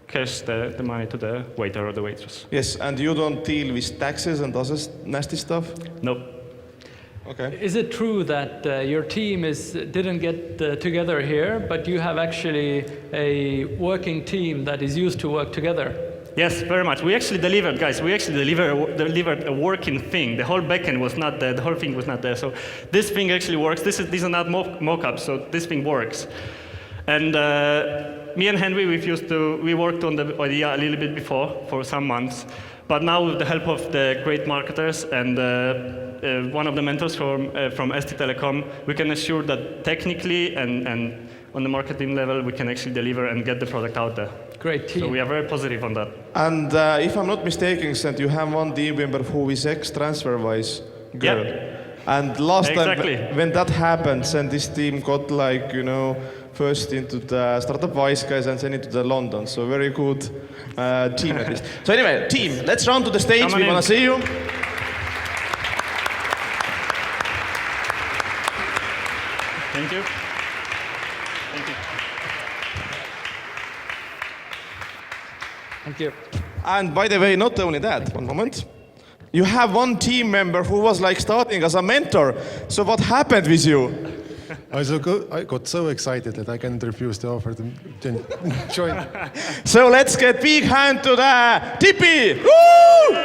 cash the money to the waiter or the waitress. Yes, and you don't deal with taxes and other nasty stuff? Nope. Okay. Is it true that your team didn't get together here, but you have actually a working team that is used to work together? Yes, very much. We actually delivered, guys. We actually delivered a working thing. The whole backend was not there. The whole thing was not there. So this thing actually works. These are not mock-ups. So this thing works. And me and Henry, we worked on the idea a little bit before for some months. But now, with the help of the great marketers and one of the mentors from ST Telecom, we can assure that technically and on the marketing level, we can actually deliver and get the product out there. Great team. So we are very positive on that. And if I'm not mistaken, you have one team member who is ex-TransferWise girl. Yeah. And last Exactly. time when that happened, then this team got like, you know, first into the Startup Wise guys and then into the London. So very good team at least. So anyway, team, let's run to the stage. We want to see you. Thank you. Thank you. Thank you. And by the way, not only that, one moment. You have one team member who was like starting as a mentor. So what happened with you? I got so excited that I can't refuse the offer to join. So let's get big hand to the Tipi. Woo!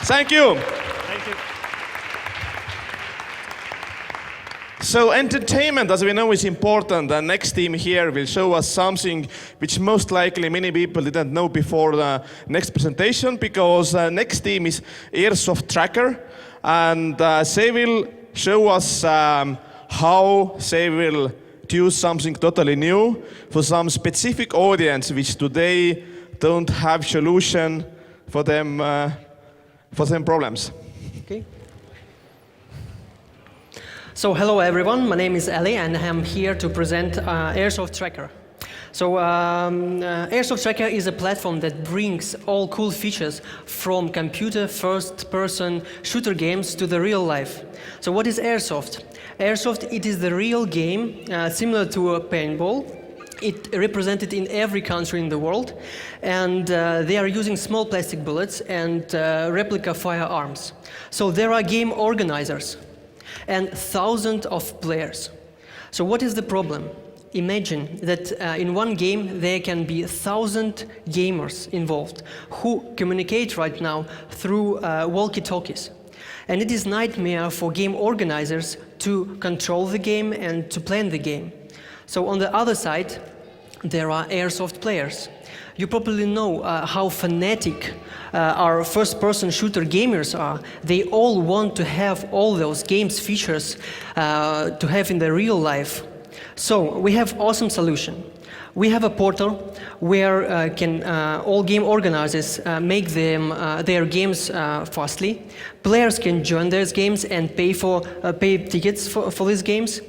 Thank you. Thank you. So entertainment, as we know, is important. The next team here will show us something which most likely many people didn't know before the next presentation, because next team is Airsoft Tracker, and they will show us how they will do something totally new for some specific audience which today don't have solution for them problems. Okay. So hello everyone, my name is Ali and I'm here to present Airsoft Tracker. So Airsoft Tracker is a platform that brings all cool features from computer first-person shooter games to the real life. So what is Airsoft? Airsoft, it is the real game, similar to a paintball. It represented in every country in the world, and they are using small plastic bullets and replica firearms. So there are game organizers and thousands of players. So what is the problem? Imagine that in one game there can be 1,000 gamers involved who communicate right now through walkie-talkies. And it is a nightmare for game organizers to control the game and to plan the game. So on the other side, there are Airsoft players. You probably know how fanatic our first-person shooter gamers are. They all want to have all those games features to have in the real life. So we have awesome solution. We have a portal where can all game organizers make them their games fastly. Players can join those games and pay tickets for these games.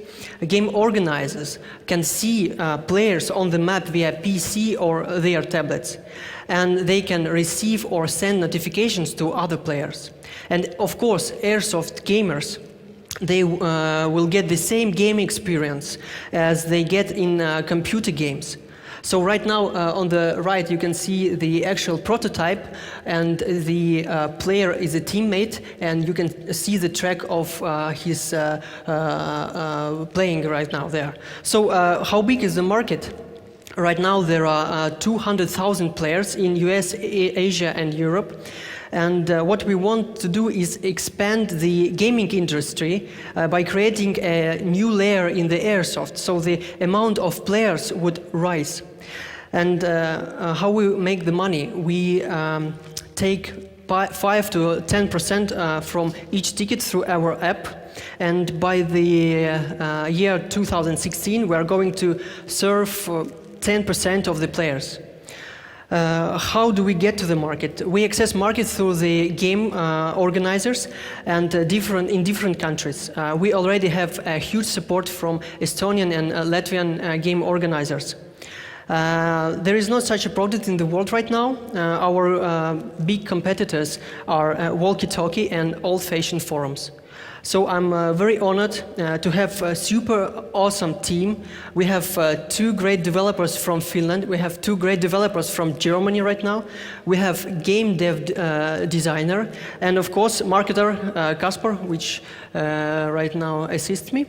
Game organizers can see players on the map via PC or their tablets, and they can receive or send notifications to other players. And of course, Airsoft gamers, they will get the same game experience as they get in computer games. So right now on the right you can see the actual prototype, and the player is a teammate, and you can see the track of his playing right now there. So how big is the market? Right now there are 200,000 players in US, Asia and Europe. And what we want to do is expand the gaming industry by creating a new layer in the Airsoft, so the amount of players would rise. And how we make the money? We take 5 to 10% from each ticket through our app. And by the year 2016, we are going to serve 10% of the players. How do we get to the market? We access market through the game organizers and in different countries. We already have a huge support from Estonian and Latvian game organizers. There is not such a product in the world right now. Our big competitors are walkie-talkie and old-fashioned forums. So I'm very honored to have a super awesome team. We have 2 great developers from Finland. We have 2 great developers from Germany right now. We have game dev designer, and of course marketer Kasper, which right now assists me.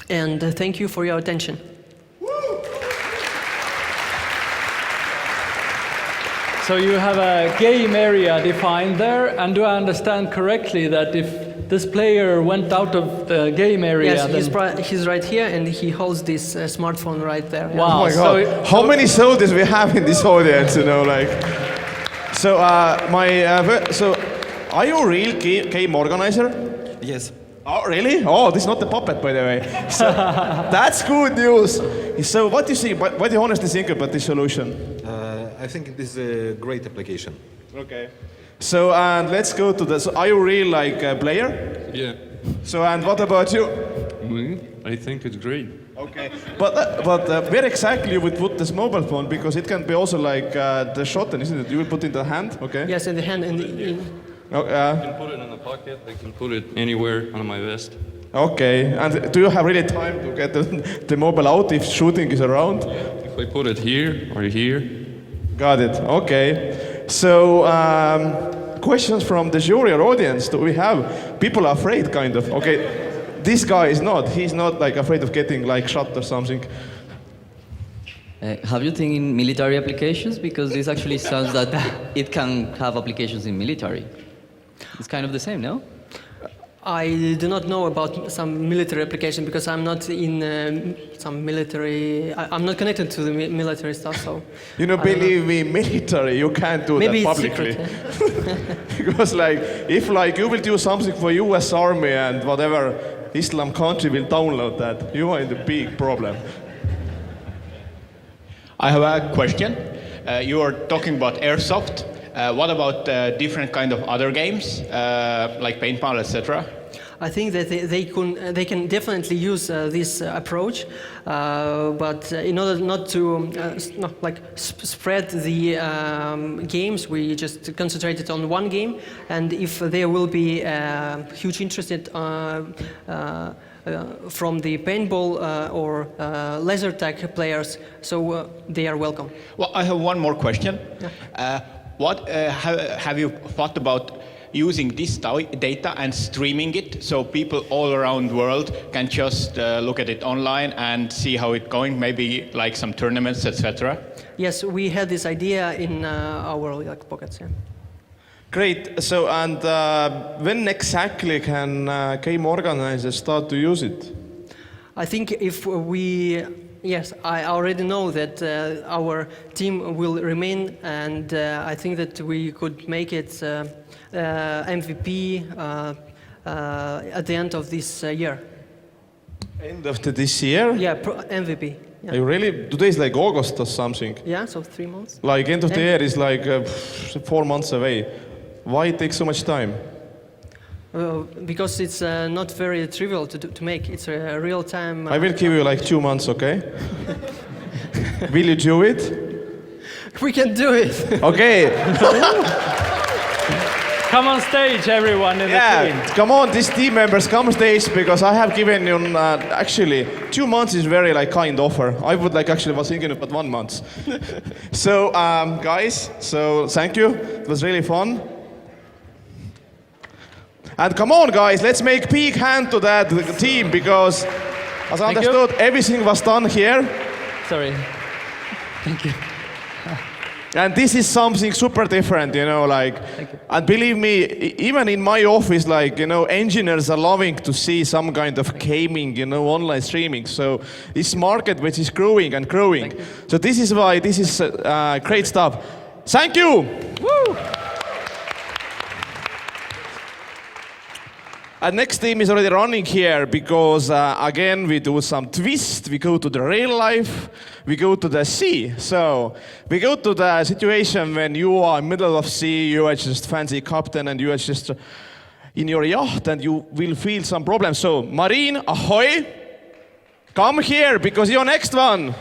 And thank you for your attention. So you have a game area defined there, and do I understand correctly that if this player went out of the game area? Yes, he's right here, and he holds this smartphone right there. Wow. Oh my God. How many soldiers we have in this audience, you know, like. So, so are you a real game organizer? Yes. Oh, really? Oh, this is not the puppet, by the way. So, that's good news. So what do you think, what do you honestly think about this solution? I think it is a great application. Okay. So, and let's go to the, so are you really like a player? Yeah. So, and what about you? I think it's great. Okay. But where exactly you would put this mobile phone? Because it can be also like the shotgun, isn't it? You will put in the hand, okay? Yes, in the hand. You can put it in the pocket, I can put it anywhere on my vest. Okay. And do you have really time to get the mobile out if shooting is around? Yeah. If I put it here or here. Got it. Okay. So, questions from the jury or audience. Do we have? People are afraid, kind of. Okay. this guy is not. He's not like afraid of getting like shot or something. Have you think in military applications? Because this actually sounds that it can have applications in military. It's kind of the same, no? I do not know about some military application because I'm not in some military. I'm not connected to the military stuff, so. You know, believe me, military, you can't do Maybe that it's publicly. secret, yeah. Because like, if like you will do something for US Army and whatever, Islam country will download that, you are in the big problem. I have a question. You are talking about airsoft. What about different kind of other games, like paintball, etc.? I think that they can definitely use this approach, but in order not to spread the games, we just concentrated on one game. And if there will be huge interest from the paintball or laser tag players, so they are welcome. Well, I have one more question. What have you thought about using this data and streaming it so people all around the world can just look at it online and see how it's going, maybe like some tournaments, etc.? Yes, we had this idea in our pockets. Yeah. Great. So, and when exactly can game organizers start to use it? I think if we, yes, I already know that our team will remain, and I think that we could make it MVP at the end of this year. End of this year? Yeah, MVP. Yeah. Are you really? Today is like August or something. Yeah, so 3 months. Like end of the year is like 4 months away. Why it takes so much time? Because it's not very trivial to make. It's a real time. I will give you like 2 months, okay? Will you do it? We can do it. Okay. Come on stage, everyone in the team. Come on, these team members, come on stage, because I have given you, actually, 2 months is very like kind offer. I would like actually was thinking about 1 month. So, guys, so thank you. It was really fun. And come on, guys, let's make big hand to that team, because as I understood, everything was done here. Sorry. Thank you. And this is something super different, you know, like, and believe me, even in my office, like, you know, engineers are loving to see some kind of gaming, you know, online streaming. So this market which is growing and growing. So this is why this is great stuff. Thank you. Woo! And next team is already running here because, again, we do some twist. We go to the real life. We go to the sea. So we go to the situation when you are in the middle of sea, you are just fancy captain, and you are just in your yacht, and you will feel some problems. So Marine, ahoy! Come here because you're next one.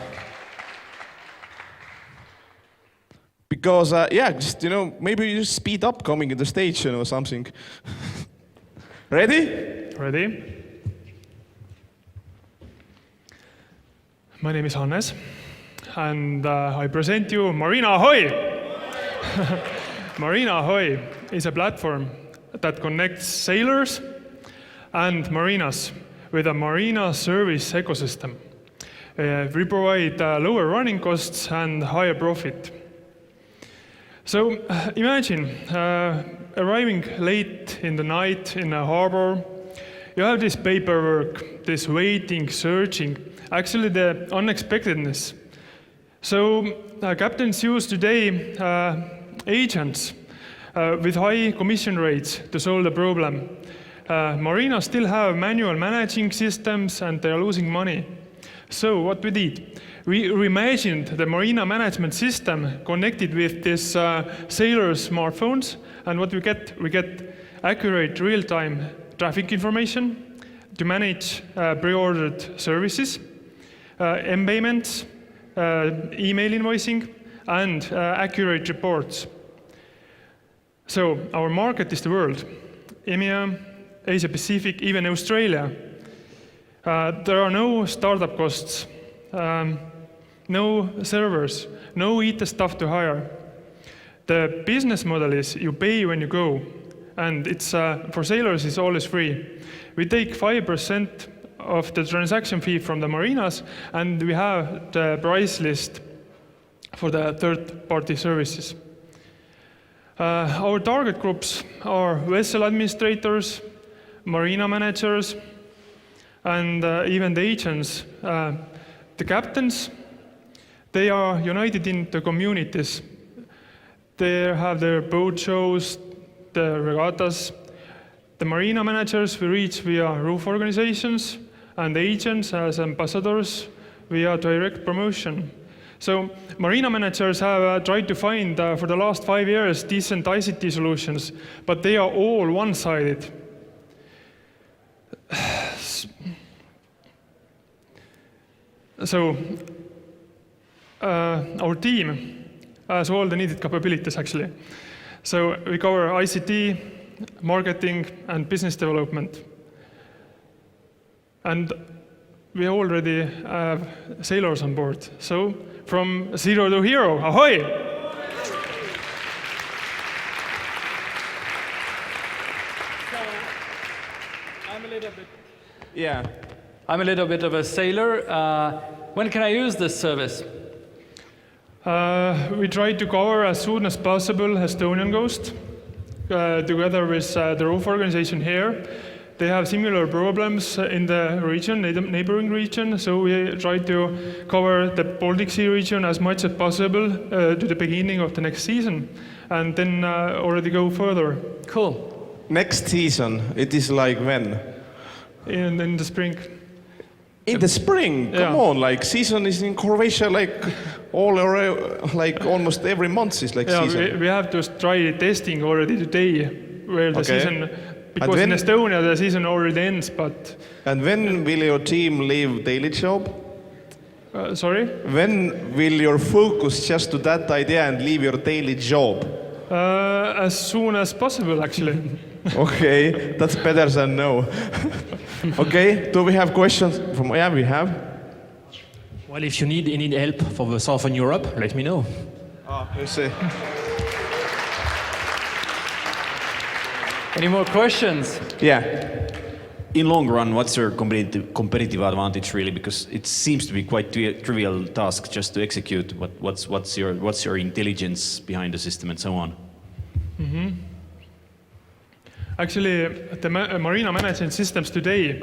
Because, yeah, just, you know, maybe you just speed up coming in the stage, you know, something. Ready? Ready. My name is Hannes, and I present you Marina Ahoy! Marina Ahoy is a platform that connects sailors and marinas with a marina service ecosystem. We provide lower running costs and higher profit. So imagine arriving late in the night in a harbor. You have this paperwork, this waiting, searching, actually the unexpectedness. So captains use today agents with high commission rates to solve the problem. Marinas still have manual managing systems and they're losing money. So what we did? We reimagined the marina management system connected with this sailors' smartphones, and what we get accurate real-time traffic information to manage pre-ordered services, payments, email invoicing, and accurate reports. So our market is the world, EMEA, Asia Pacific, even Australia. There are no startup costs. No servers, no IT staff to hire. The business model is you pay when you go, and it's for sailors it's always free. We take 5% of the transaction fee from the marinas, and we have the price list for the third-party services. Our target groups are vessel administrators, marina managers, and even the agents. The captains, they are united in the communities. They have their boat shows, the regattas. The marina managers we reach via roof organizations, and the agents as ambassadors via direct promotion. So marina managers have tried to find, for the last 5 years, decent ICT solutions, but they are all one-sided. So our team has all the needed capabilities, actually. So we cover ICT, marketing, and business development. And we already have sailors on board. So from zero to hero, ahoy! I'm a little bit. Yeah. I'm a little bit of a sailor. When can I use this service? We try to cover as soon as possible Estonian Coast, together with the roof organization here. They have similar problems in the region, neighboring region, so we try to cover the Baltic Sea region as much as possible to the beginning of the next season, and then already go further. Cool. Next season, it is like when? In the spring. In the spring? Come on, like season is in Croatia like all around, like almost every month is like season. We have to try testing already today, where the season, because in Estonia the season already ends, but... And when will your team leave daily job? Sorry? When will your focus just to that idea and leave your daily job? As soon as possible, actually. Okay, that's better than no. Okay, do we have questions from? Yeah, we have. Well, if you need any help for the Southern Europe, let me know. You see. Any more questions? Yeah. In long run, what's your competitive advantage really? Because it seems to be quite trivial task just to execute. What's your intelligence behind the system and so on? Mm-hmm. Actually, the marina management systems today,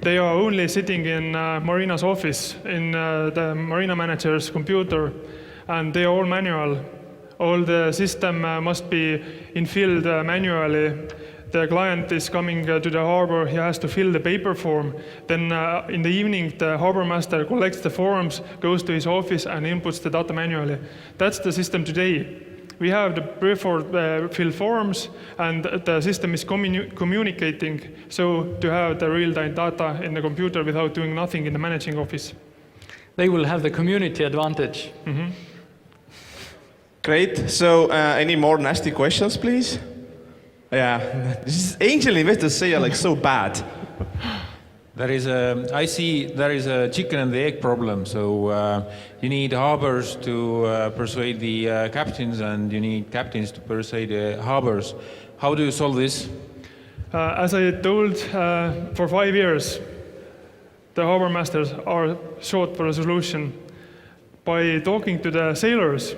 they are only sitting in Marina's office, in the marina manager's computer, and they are all manual. All the system must be infilled manually. The client is coming to the harbor, he has to fill the paper form. Then in the evening, the harbor master collects the forms, goes to his office and inputs the data manually. That's the system today. We have the pre-filled forms, and the system is communicating, so to have the real-time data in the computer without doing nothing in the managing office. They will have the community advantage. Mm-hmm. Great. So, any more nasty questions, please? Yeah, this is angel investors say like so bad. I see there is a chicken and the egg problem. So you need harbors to persuade the captains, and you need captains to persuade the harbors. How do you solve this? As I told, for 5 years, the harbor masters are sought for a solution. By talking to the sailors,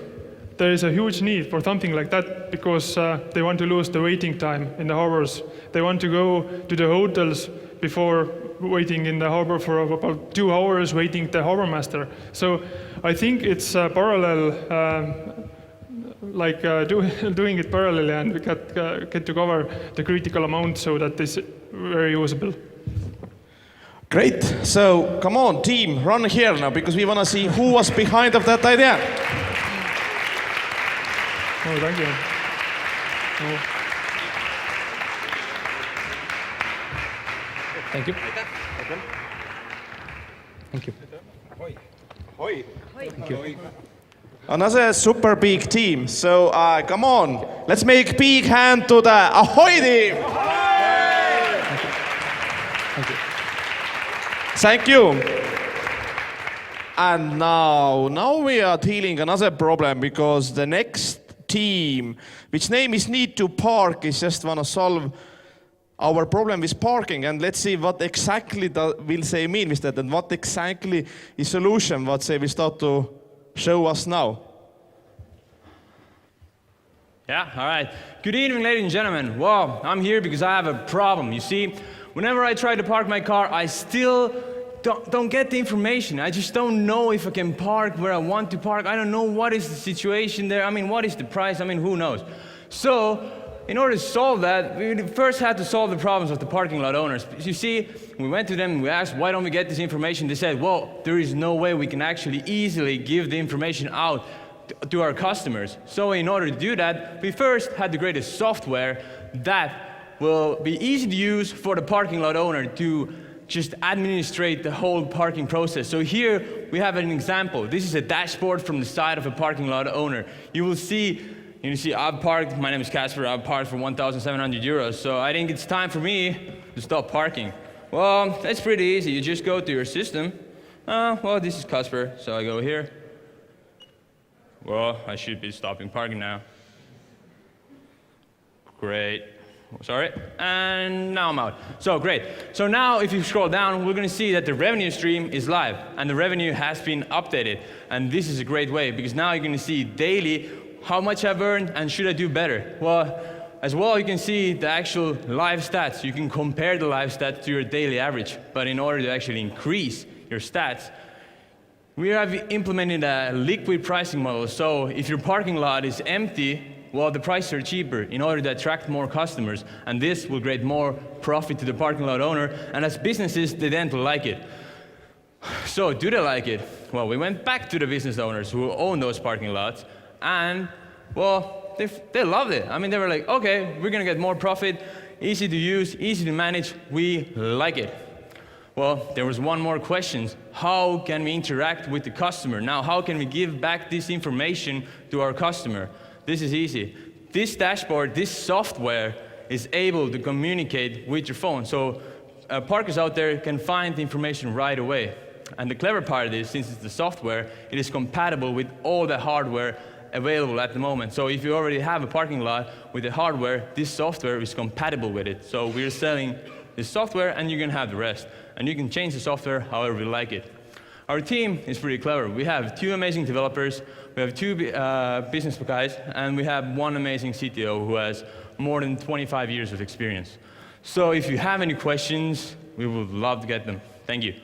there is a huge need for something like that, because they want to lose the waiting time in the harbors. They want to go to the hotels before waiting in the harbor for about 2 hours, waiting the harbor master. So I think it's parallel, doing it parallelly, and we get to cover the critical amount so that it's very usable. Great. So come on, team, run here now, because we want to see who was behind of that idea. Oh, thank you. Oh. Thank you. Thank you. Thank you. Another super big team. So come on, let's make big hand to the Ahoy team. Thank you. Thank you. And now we are dealing another problem, because the next team, which name is Need to Park, is just want to solve our problem with parking, and let's see what exactly will they mean with that, and what exactly is solution, what they will start to show us now. Yeah, all right. Good evening, ladies and gentlemen. Well, I'm here because I have a problem. You see, whenever I try to park my car, I still don't get the information. I just don't know if I can park where I want to park. I don't know what is the situation there. I mean, what is the price? I mean, who knows? So, in order to solve that, we first had to solve the problems of the parking lot owners. You see, we went to them and we asked, why don't we get this information? They said, well, there is no way we can actually easily give the information out to our customers. So in order to do that, we first had to create a software that will be easy to use for the parking lot owner to just administrate the whole parking process. So here we have an example. This is a dashboard from the side of a parking lot owner. You will see, I've parked, my name is Casper, I've parked for 1,700 euros. So I think it's time for me to stop parking. Well, that's pretty easy. You just go to your system. Well, this is Casper, so I go here. Well, I should be stopping parking now. Great. Sorry. And now I'm out. So great. So now if you scroll down, we're going to see that the revenue stream is live and the revenue has been updated. And this is a great way because now you're going to see daily how much I've earned and should I do better. Well, as well, you can see the actual live stats. You can compare the live stats to your daily average. But in order to actually increase your stats, we have implemented a liquid pricing model. So if your parking lot is empty, well, the prices are cheaper in order to attract more customers. And this will create more profit to the parking lot owner. And as businesses, they tend to like it. So do they like it? Well, we went back to the business owners who own those parking lots. And, well, they loved it. I mean, they were like, okay, we're going to get more profit, easy to use, easy to manage. We like it. Well, there was one more question. How can we interact with the customer? Now, how can we give back this information to our customer? This is easy. This dashboard, this software is able to communicate with your phone. So parkers out there can find the information right away. And the clever part is, since it's the software, it is compatible with all the hardware available at the moment. So if you already have a parking lot with the hardware, this software is compatible with it. So we're selling this software and you can have the rest. And you can change the software however you like it. Our team is pretty clever. We have 2 amazing developers, we have 2 business guys, and we have 1 amazing CTO who has more than 25 years of experience. So if you have any questions, we would love to get them. Thank you.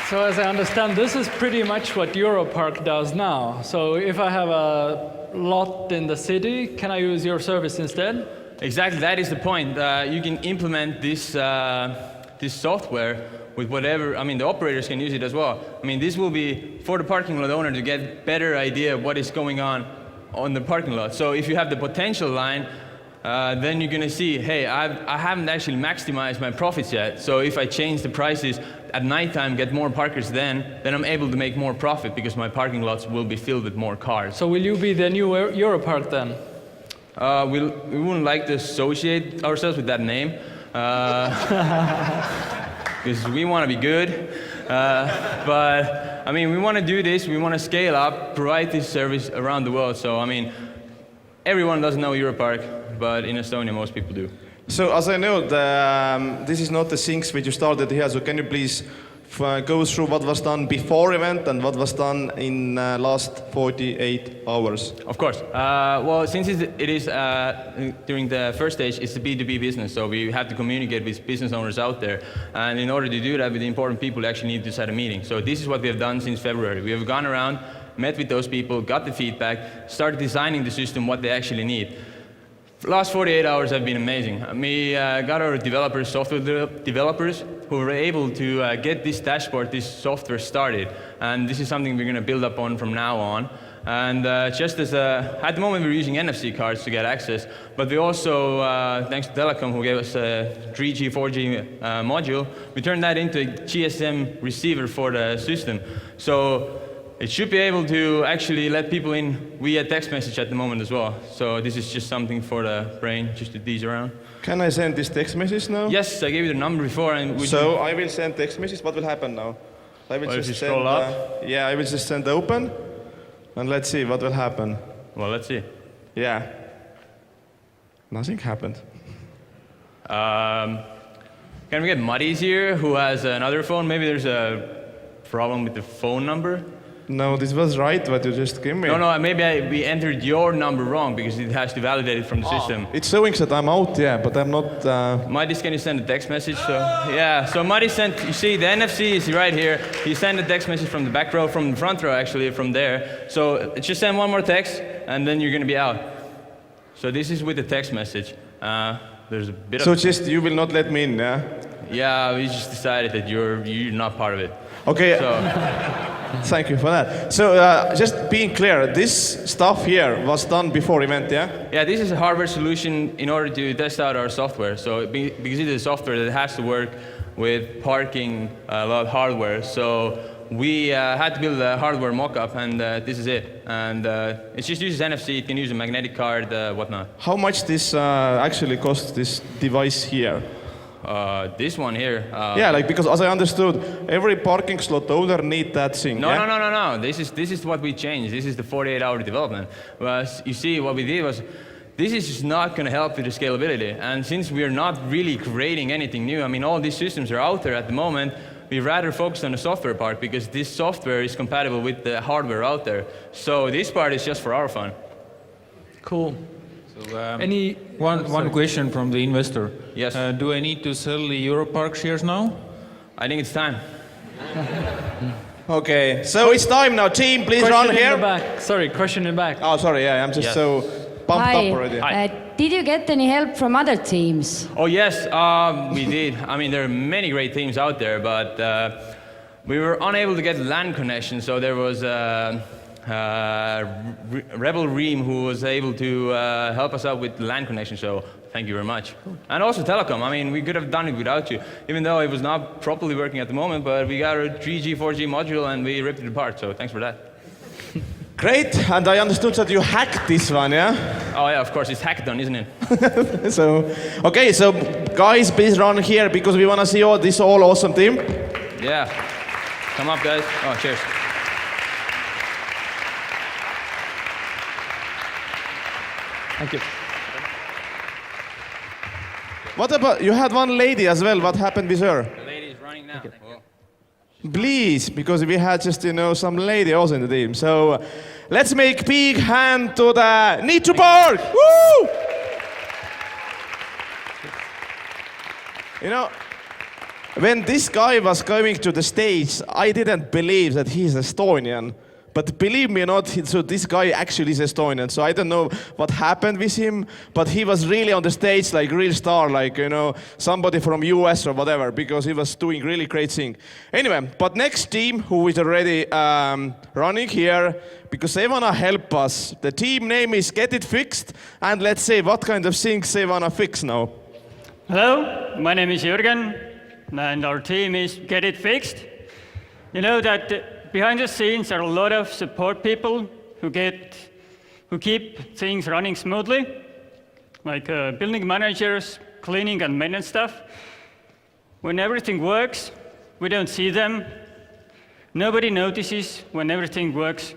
So as I understand, this is pretty much what Europark does now. So if I have a lot in the city, can I use your service instead? Exactly, that is the point. You can implement this, this software with whatever, I mean, the operators can use it as well. I mean, this will be for the parking lot owner to get better idea of what is going on the parking lot. So if you have the potential line, then you're going to see, hey, I haven't actually maximized my profits yet. So if I change the prices at nighttime, get more parkers then I'm able to make more profit because my parking lots will be filled with more cars. So will you be the new Europark then? We wouldn't like to associate ourselves with that name because we want to be good. But I mean, we want to do this. We want to scale up, provide this service around the world. So I mean, everyone doesn't know Europark, but in Estonia, most people do. So as I know, this is not the things which you started here. So can you please go through what was done before event and what was done in last 48 hours? Of course. Well, since it is during the first stage, it's a B2B business, so we have to communicate with business owners out there. And in order to do that with the important people, we actually need to set a meeting. So this is what we have done since February. We have gone around, met with those people, got the feedback, started designing the system, what they actually need. The last 48 hours have been amazing. We got our developers, software developers, who were able to get this dashboard, this software started. And this is something we're going to build up on from now on. And just as at the moment we're using NFC cards to get access, but we also, thanks to Telecom who gave us a 3G, 4G module, we turned that into a GSM receiver for the system. So it should be able to actually let people in via text message at the moment as well. So this is just something for the brain, just to tease around. Can I send this text message now? Yes, I gave you the number before. And so I will send text message. What will happen now? I will Well, if you just scroll send, up. yeah, I will just send open, and let's see what will happen. Well, let's see. Yeah. Nothing happened. Can we get Muddies here, who has another phone? Maybe there's a problem with the phone number? No, this was right what you just gave me. No, maybe we entered your number wrong because it has to validate it from the system. It's showing that I'm out, yeah, but I'm not. Muddies, can you send a text message? So Muddy sent, you see, the NFC is right here. He sent a text message from the back row, from the front row, actually, from there. So just send one more text, and then you're going to be out. So this is with the text message. There's a bit So of... just, you will not let me in, yeah? Yeah, we just decided that you're not part of it. Okay. So, thank you for that. So just being clear, this stuff here was done before event, yeah? yeah, this is a hardware solution in order to test out our software. So because it is a software that has to work with parking a lot of hardware. So we had to build a hardware mock-up, and this is it. And it just uses NFC. It can use a magnetic card, whatnot. How much this actually costs, this device here? This one here. Yeah, like, because as I understood, every parking slot owner need that thing. No, yeah? no. This is what we changed. This is the 48-hour development. Well, you see, what we did was, this is just not going to help with the scalability. And since we are not really creating anything new, I mean, all these systems are out there at the moment, we rather focus on the software part because this software is compatible with the hardware out there. So this part is just for our fun. Cool. So, one question from the investor. Yes. Do I need to sell the Europark shares now? I think it's time. Okay, so it's time now. Team, please Question run in here. the back. Sorry, question in the back. Oh, sorry, yeah, I'm just Yes. so pumped Hi. up already. Did you get any help from other teams? Oh yes, we did. I mean, there are many great teams out there, but we were unable to get LAN connection. So there was Rebel Ream who was able to help us out with the LAN connection. So thank you very much. And also Telecom. I mean, we could have done it without you, even though it was not properly working at the moment. But we got a 3G, 4G module, and we ripped it apart. So thanks for that. Great, and I understood that you hacked this one, yeah? Oh yeah, of course, it's hackathon, isn't it? So, okay, so guys, please run here because we want to see all this awesome team. Yeah. Come up, guys. Oh, cheers. Thank you. What about, you had one lady as well, what happened with her? The lady is running now. Please, because we had just, some lady also in the team. So let's make big hand to the Need to Park! Woo! When this guy was coming to the stage, I didn't believe that he's Estonian. But believe me or not, so this guy actually is Estonian. So I don't know what happened with him, but he was really on the stage like real star, like, somebody from US or whatever, because he was doing really great thing. Anyway, but next team who is already running here, because they want to help us. The team name is Get It Fixed, and let's say what kind of things they want to fix now. Hello, my name is Jürgen, and our team is Get It Fixed. You know that behind the scenes there are a lot of support people who keep things running smoothly, like building managers, cleaning and maintenance stuff. When everything works, we don't see them. Nobody notices when everything works.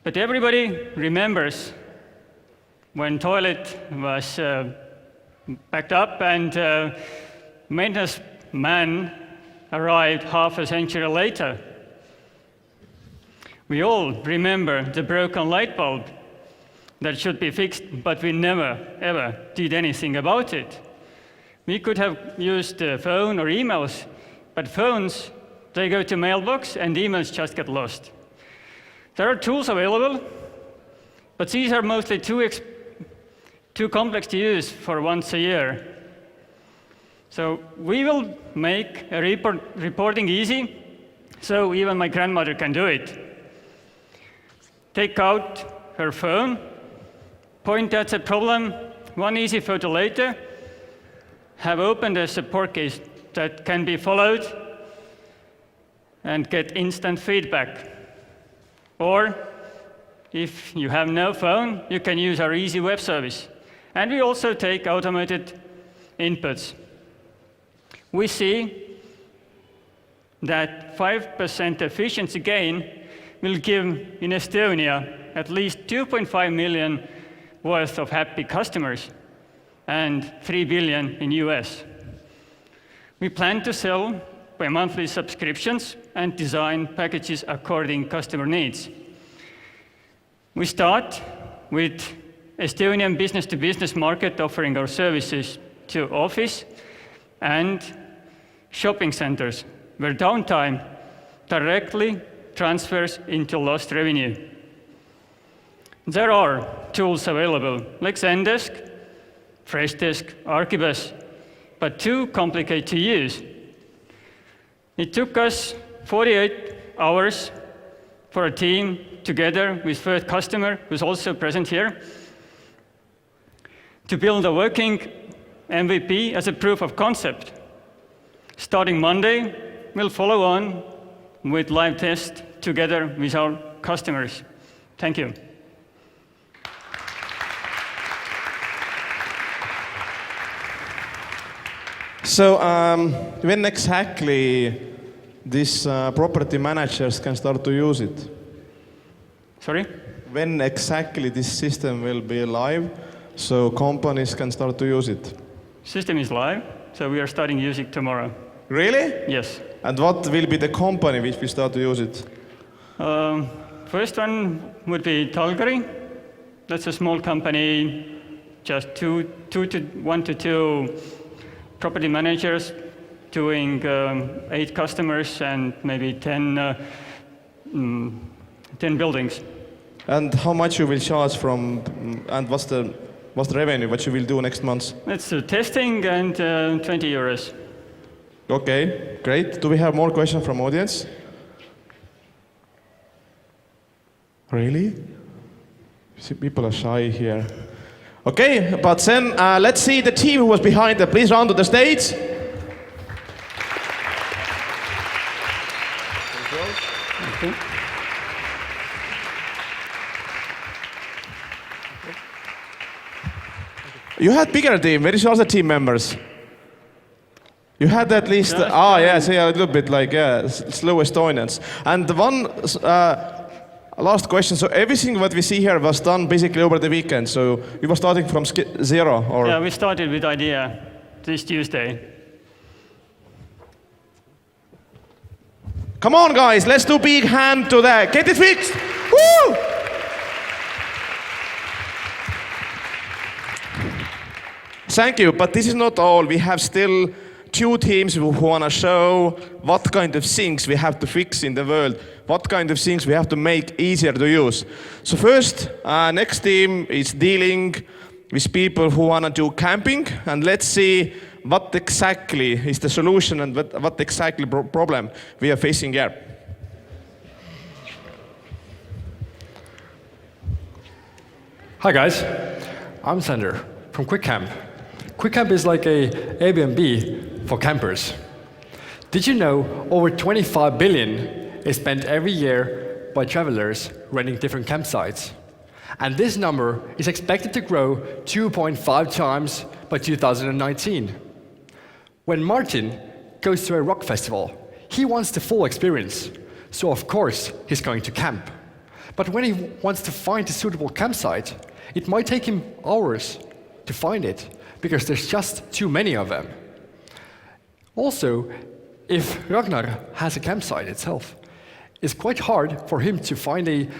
But everybody remembers when toilet was backed up and maintenance man arrived half a century later. We all remember the broken light bulb that should be fixed, but we never, ever did anything about it. We could have used the phone or emails, but phones, they go to mailbox and emails just get lost. There are tools available, but these are mostly too complex to use for once a year. So we will make reporting easy, so even my grandmother can do it. Take out her phone, point at the problem, one easy photo later, have opened a support case that can be followed and get instant feedback. Or if you have no phone, you can use our easy web service. And we also take automated inputs. We see that 5% efficiency gain will give in Estonia at least 2.5 million worth of happy customers and 3 billion in US. We plan to sell by monthly subscriptions and design packages according customer needs. We start with Estonian business-to-business market offering our services to office and shopping centers, where downtime directly transfers into lost revenue. There are tools available like Zendesk, Freshdesk, Archibus, but too complicated to use. It took us 48 hours for a team together with first customer, who's also present here, to build a working MVP as a proof of concept. Starting Monday, we'll follow on with live test together with our customers. Thank you. So when exactly these property managers can start to use it? Sorry? When exactly this system will be live, so companies can start to use it? System is live, so we are starting using it tomorrow. Really? Yes. And what will be the company which will start to use it? First one would be Talgari. That's a small company, just 1 to 2 property managers doing 8 customers and maybe 10 buildings. And how much you will charge from, and what's the revenue, what you will do next month? It's testing and 20 euros. Okay, great. Do we have more questions from audience? Really? See, people are shy here. Okay, but then let's see the team who was behind that. Please round to the stage. Okay. You had bigger team. Where is all the team members? You had at least, yes, yeah, a little bit like, slow Estonians. And one last question. So everything what we see here was done basically over the weekend. So we were starting from zero, or? Yeah, we started with idea this Tuesday. Come on, guys, let's do big hand to that. Get it fixed. Woo! Thank you, but this is not all. We have still 2 teams who want to show what kind of things we have to fix in the world, what kind of things we have to make easier to use. So first, next team is dealing with people who want to do camping, and let's see what exactly is the solution and what exactly problem we are facing here. Hi guys, I'm Sander from QuickCamp. QuickCamp is like a Airbnb for campers. Did you know over 25 billion is spent every year by travelers renting different campsites? And this number is expected to grow 2.5 times by 2019. When Martin goes to a rock festival, he wants the full experience, so of course he's going to camp. But when he wants to find a suitable campsite, it might take him hours to find it, because there's just too many of them. Also, if Ragnar has a campsite itself, it's quite hard for him to find an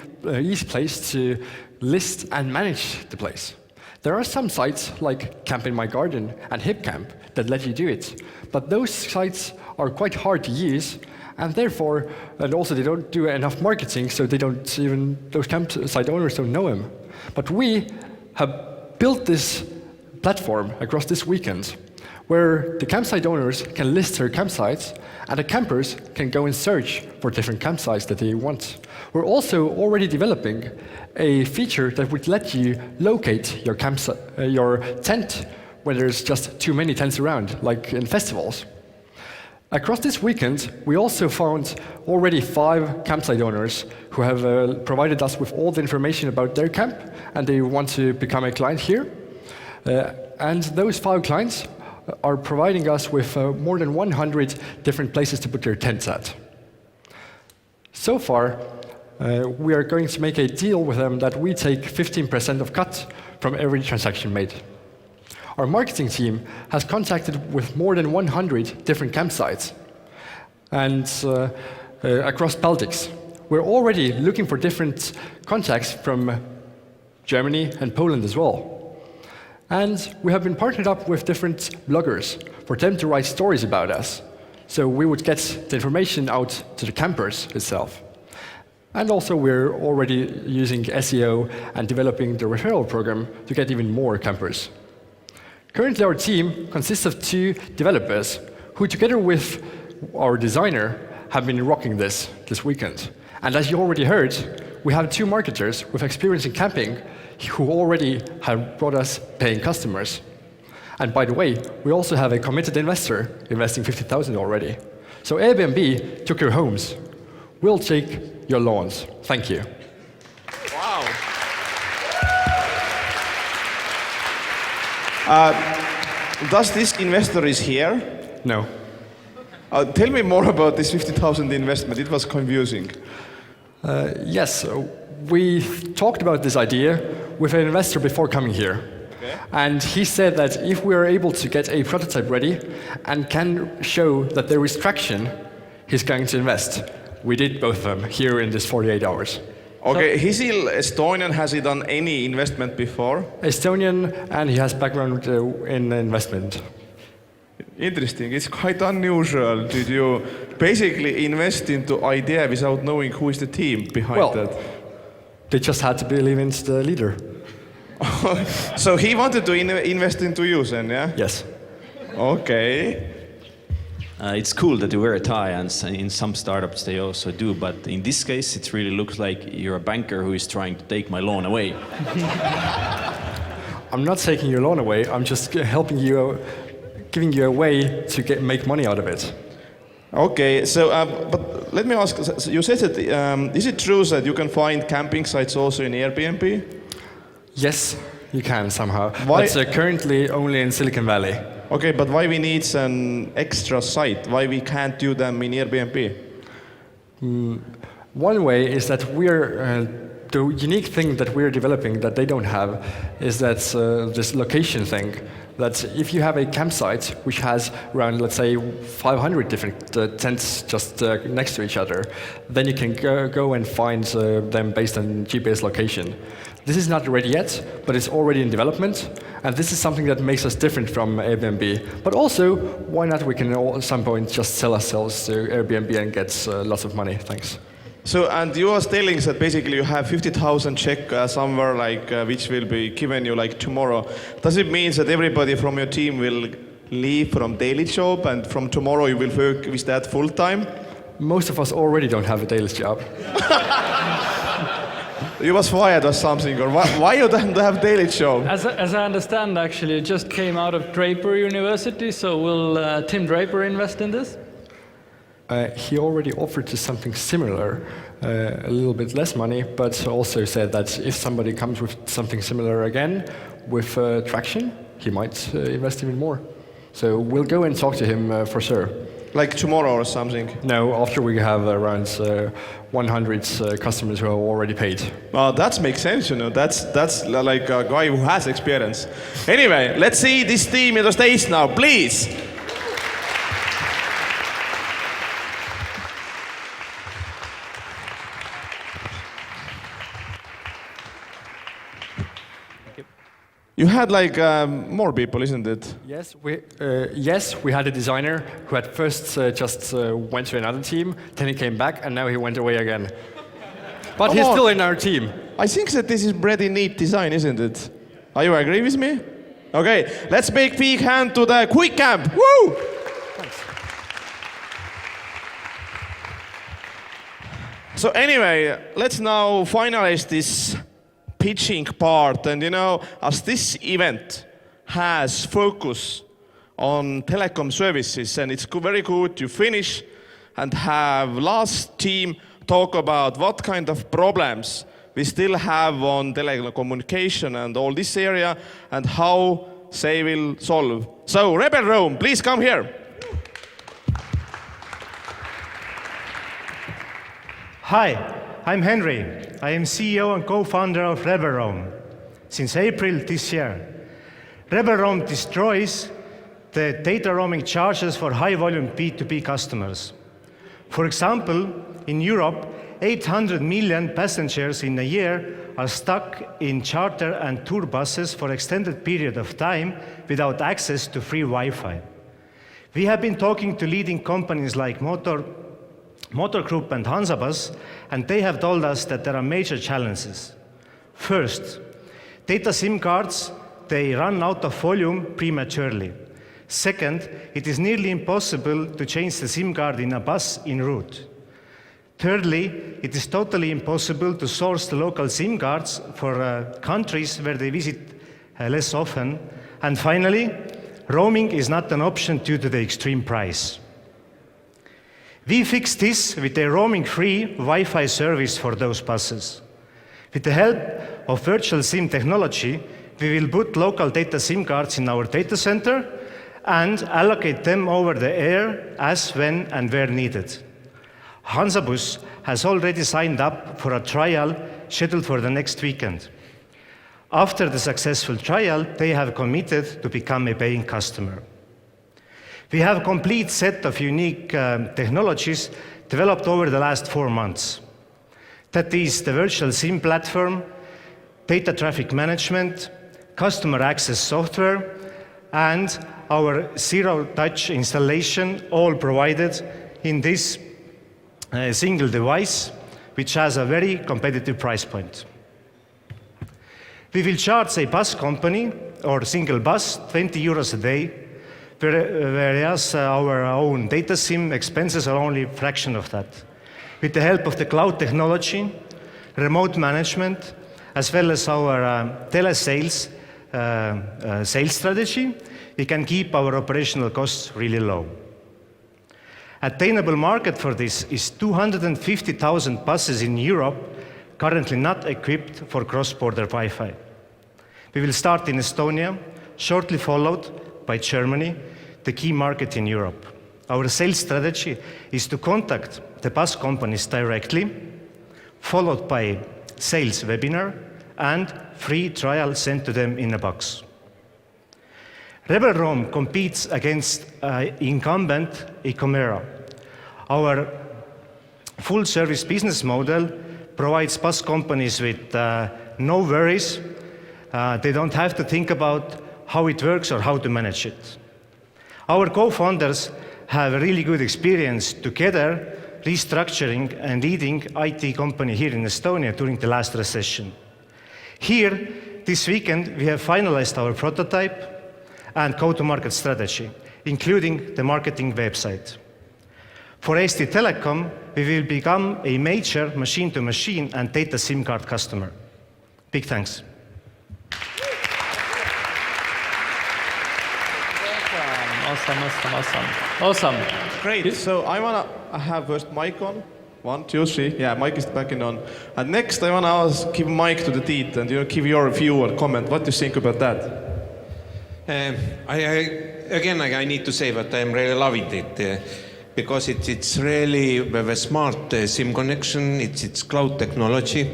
easy place to list and manage the place. There are some sites like Camp in My Garden and HipCamp that let you do it, but those sites are quite hard to use, and therefore, and also they don't do enough marketing, so they don't even, those campsite owners don't know him. But we have built this platform across this weekend, where the campsite owners can list their campsites, and the campers can go and search for different campsites that they want. We're also already developing a feature that would let you locate your tent when there's just too many tents around, like in festivals. Across this weekend, we also found already 5 campsite owners who have provided us with all the information about their camp, and they want to become a client here. And those 5 clients are providing us with more than 100 different places to put their tents at. So far, we are going to make a deal with them that we take 15% of cut from every transaction made. Our marketing team has contacted with more than 100 different campsites and across Baltics. We're already looking for different contacts from Germany and Poland as well. And we have been partnered up with different bloggers for them to write stories about us. So we would get the information out to the campers itself. And also we're already using SEO and developing the referral program to get even more campers. Currently our team consists of 2 developers who together with our designer have been rocking this weekend. And as you already heard, we have 2 marketers with experience in camping who already have brought us paying customers. And by the way, we also have a committed investor investing 50,000 already. So Airbnb took your homes. We'll take your lawns. Thank you. Wow. Does this investor is here? No. Tell me more about this 50,000 investment. It was confusing. Yes, we talked about this idea with an investor before coming here. Okay. And he said that if we are able to get a prototype ready and can show that there is traction, he's going to invest. We did both of them here in this 48 hours. Okay, he's Estonian. Has he done any investment before? Estonian, and he has background in investment. Interesting. It's quite unusual. Did you basically invest into idea without knowing who is the team behind that? They just had to believe in the leader. So he wanted to invest into you then, yeah? Yes. Okay. It's cool that you wear a tie, and in some startups they also do, but in this case it really looks like you're a banker who is trying to take my loan away. I'm not taking your loan away, I'm just helping you, giving you a way to make money out of it. Okay, so but let me ask, you said that, is it true that you can find camping sites also in Airbnb? Yes, you can somehow. Why? But currently only in Silicon Valley. Okay, but why we need an extra site? Why we can't do them in Airbnb? One way is that the unique thing that we're developing that they don't have is that this location thing. That if you have a campsite which has around, let's say, 500 different tents just next to each other, then you can go and find them based on GPS location. This is not ready yet, but it's already in development, and this is something that makes us different from Airbnb. But also, why not we can at some point just sell ourselves to Airbnb and get lots of money? Thanks. So, and you are telling that basically you have 50,000 check somewhere like which will be given you like tomorrow. Does it mean that everybody from your team will leave from daily job and from tomorrow you will work with that full time? Most of us already don't have a daily job. You was fired or something, or why you don't have daily job? As I understand, actually, it just came out of Draper University, so will Tim Draper invest in this? He already offered to something similar, a little bit less money, but also said that if somebody comes with something similar again, with traction, he might invest even more. So we'll go and talk to him for sure. Like tomorrow or something? No, after we have around 100 customers who are already paid. Well, that makes sense, you know. That's like a guy who has experience. Anyway, let's see this team in the stage now, please. You had like more people, isn't it? Yes, we had a designer who at first just went to another team, then he came back, and now he went away again. But he's still in our team. I think that this is pretty neat design, isn't it? Are you agree with me? Okay, let's make big hand to the Quick Camp. Woo! Thanks. So anyway, let's now finalize this pitching part, and you know, as this event has focus on telecom services, and it's very good to finish and have last team talk about what kind of problems we still have on telecommunication and all this area, and how they will solve. So Rebel Roam, please come here. Hi, I'm Henry. I am CEO and co-founder of Rebel Roam since April this year. Rebel Roam destroys the data roaming charges for high-volume B2B customers. For example, in Europe, 800 million passengers in a year are stuck in charter and tour buses for extended period of time without access to free Wi-Fi. We have been talking to leading companies like Motor Group and Hansabus, and they have told us that there are major challenges. First, data SIM cards, they run out of volume prematurely. Second, it is nearly impossible to change the SIM card in a bus en route. Thirdly, it is totally impossible to source the local SIM cards for countries where they visit less often. And finally, roaming is not an option due to the extreme price. We fixed this with a roaming-free Wi-Fi service for those buses. With the help of virtual SIM technology, we will put local data SIM cards in our data center and allocate them over the air as, when, and where needed. Hansabus has already signed up for a trial scheduled for the next weekend. After the successful trial, they have committed to become a paying customer. We have a complete set of unique technologies developed over the last 4 months. That is the virtual SIM platform, data traffic management, customer access software, and our zero-touch installation, all provided in this single device, which has a very competitive price point. We will charge a bus company or single bus 20 euros a day, whereas our own data SIM expenses are only a fraction of that. With the help of the cloud technology, remote management, as well as our telesales sales strategy, we can keep our operational costs really low. Attainable market for this is 250,000 buses in Europe currently not equipped for cross-border Wi-Fi. We will start in Estonia, shortly followed by Germany, the key market in Europe. Our sales strategy is to contact the bus companies directly, followed by sales webinar and free trial sent to them in a box. Rebel Roam competes against incumbent Ecomera. Our full-service business model provides bus companies with no worries. They don't have to think about how it works or how to manage it. Our co-founders have a really good experience together restructuring and leading IT company here in Estonia during the last recession. Here, this weekend, we have finalized our prototype and go-to-market strategy, including the marketing website. For Eesti Telecom, we will become a major machine-to-machine and data SIM card customer. Big thanks. Awesome. Great. So I want to have first mic on. 1, 2, 3. Yeah, mic is back in on. And next, I want to give mic to the Tiit and give your view or comment. What do you think about that? I need to say that I'm really loving it because it's really a smart SIM connection. It's cloud technology.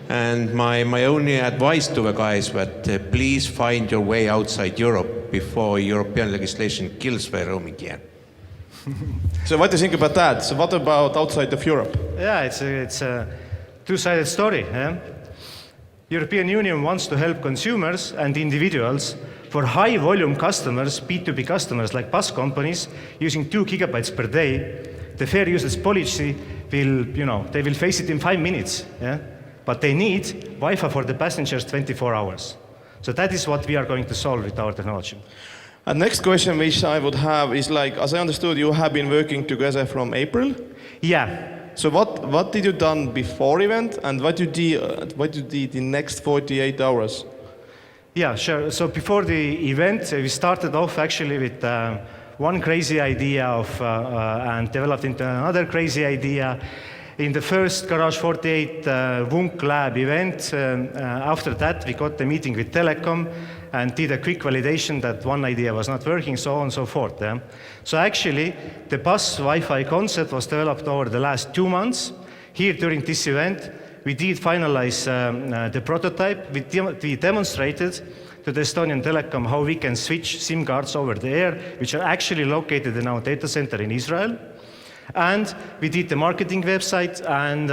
And my only advice to the guys that please find your way outside Europe before European legislation kills the roaming here. So what do you think about that? So what about outside of Europe? Yeah, it's a two-sided story. European Union wants to help consumers and individuals. For high-volume customers, B2B customers like bus companies, using 2 gigabytes per day, the fair usage policy will, they will face it in 5 minutes. But they need Wi-Fi for the passengers 24 hours. So that is what we are going to solve with our technology. And next question which I would have is as I understood, you have been working together from April? Yeah. So what did you done before event and what you did the next 48 hours? Yeah, sure. So before the event, we started off actually with one crazy idea and developed into another crazy idea. in the first Garage 48 WUNC lab event. After that, we got the meeting with Telecom and did a quick validation that one idea was not working, so on and so forth. So actually, the bus Wi-Fi concept was developed over the last 2 months. Here during this event, we did finalize the prototype. We demonstrated to the Estonian Telecom how we can switch SIM cards over the air, which are actually located in our data center in Israel. And we did the marketing website and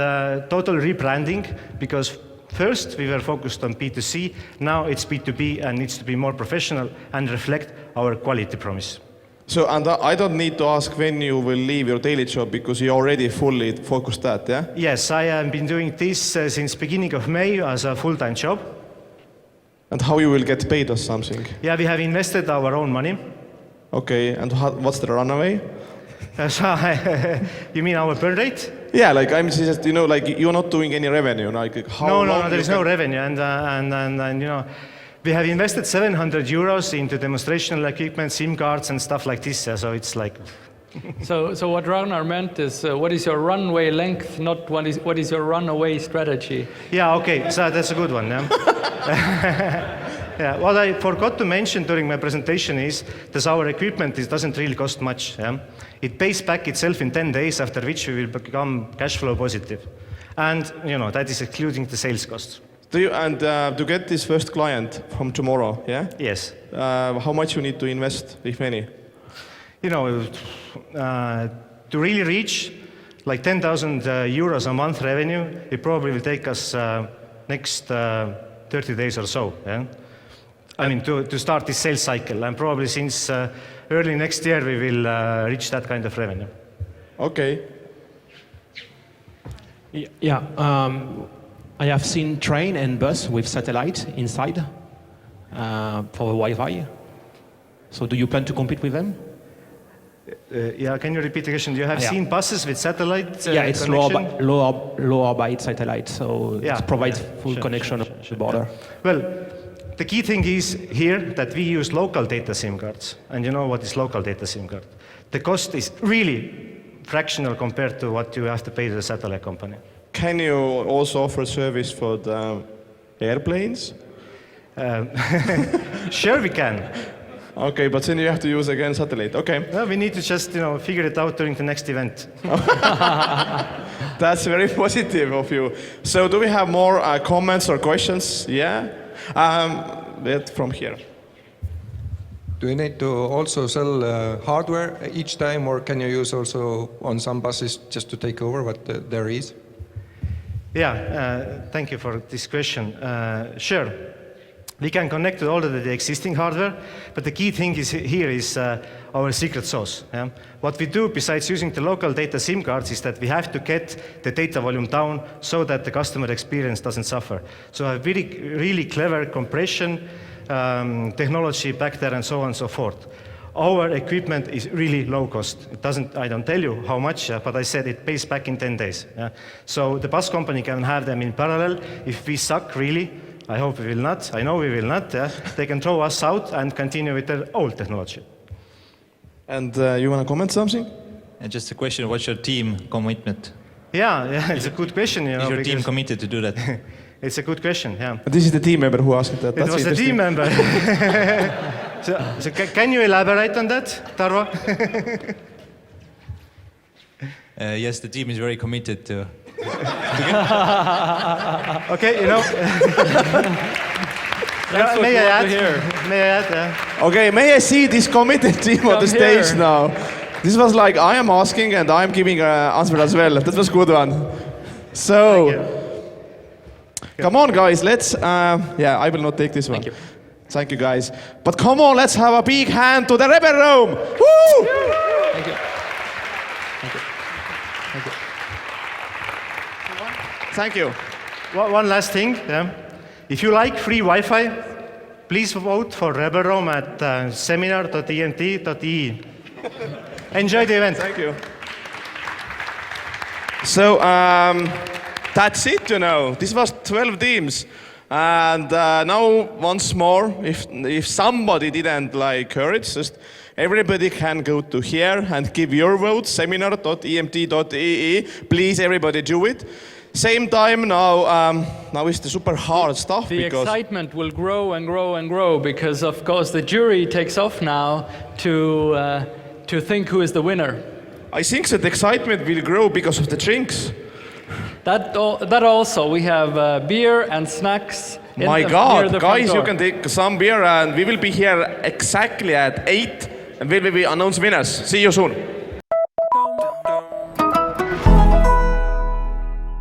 total rebranding, because first we were focused on B2C, now it's B2B and needs to be more professional and reflect our quality promise. So, and I don't need to ask when you will leave your daily job, because you already fully focused that, yeah? Yes, I have been doing this since beginning of May as a full-time job. And how you will get paid or something? Yeah, we have invested our own money. Okay, and what's the runaway? You mean our burn rate? Yeah, like I'm just, you know, like you're not doing any revenue, like how No, there is no revenue, and you know, we have invested 700 euros into demonstrational equipment, SIM cards, and stuff like this. So it's like. So what Ragnar meant is, what is your runway length, not what is your runaway strategy? Yeah, okay, so that's a good one. Yeah. Yeah, what I forgot to mention during my presentation is that our equipment doesn't really cost much. Yeah? It pays back itself in 10 days, after which we will become cash flow positive. And you know, that is including the sales costs. To get this first client from tomorrow, yeah? Yes. How much you need to invest, if any? You know, to really reach like 10,000 euros a month revenue, it probably will take us next 30 days or so. Yeah? I mean, to start this sales cycle, and probably since early next year we will reach that kind of revenue. Okay. Yeah, I have seen train and bus with satellite inside for Wi-Fi. So do you plan to compete with them? Yeah, can you repeat the question? Do you have seen buses with satellite yeah, it's connection? low orbit satellite, so it provides full connection of the border. Well, the key thing is here that we use local data SIM cards. And you know what is local data SIM card? The cost is really fractional compared to what you have to pay to the satellite company. Can you also offer service for the airplanes? Sure we can. Okay, but then you have to use again satellite. Okay. No, we need to just figure it out during the next event. That's very positive of you. So do we have more comments or questions? Yeah? From here. Do you need to also sell hardware each time, or can you use also on some buses just to take over what there is? Yeah, thank you for this question. Sure. We can connect to all of the existing hardware, but the key thing here is our secret sauce. Yeah? What we do, besides using the local data SIM cards, is that we have to get the data volume down so that the customer experience doesn't suffer. So a really clever compression technology back there and so on and so forth. Our equipment is really low cost. I don't tell you how much, but I said it pays back in 10 days. Yeah? So the bus company can have them in parallel. If we suck really, I hope we will not. I know we will not. They can throw us out and continue with their old technology. And you want to comment something? Just a question, what's your team commitment? Yeah, it's a good question. Is your team committed to do that? It's a good question, yeah. This is the team member who asked that. It was the team member. so can you elaborate on that, Tarvo? Yes, the team is very committed to... Okay, you know... That's may I add? Here. May I add? Okay, may I see this committed team on the stage now? This was like, I am asking and I am giving an answer as well. That was a good one. So, come on guys, let's, yeah, I will not take this one. Thank you. Thank you guys. But come on, let's have a big hand to the Rebel Room. Woo! Thank you. Thank you. Thank you. Thank you. One last thing. Yeah. If you like free Wi-Fi, please vote for Rebel Room at seminar.ent.ee. Enjoy the event. Thank you. So that's it, you know. This was 12 teams. And now once more, if somebody didn't like hear it, just everybody can go to here and give your vote, seminar.emt.ee. Please, everybody do it. Same time now, now is the super hard stuff. The excitement will grow and grow and grow because, of course, the jury takes off now to think who is the winner. I think that the excitement will grow because of the drinks. That also, we have beer and snacks. My God, guys, you can take some beer and we will be here exactly at 8 and we will announce winners. See you soon.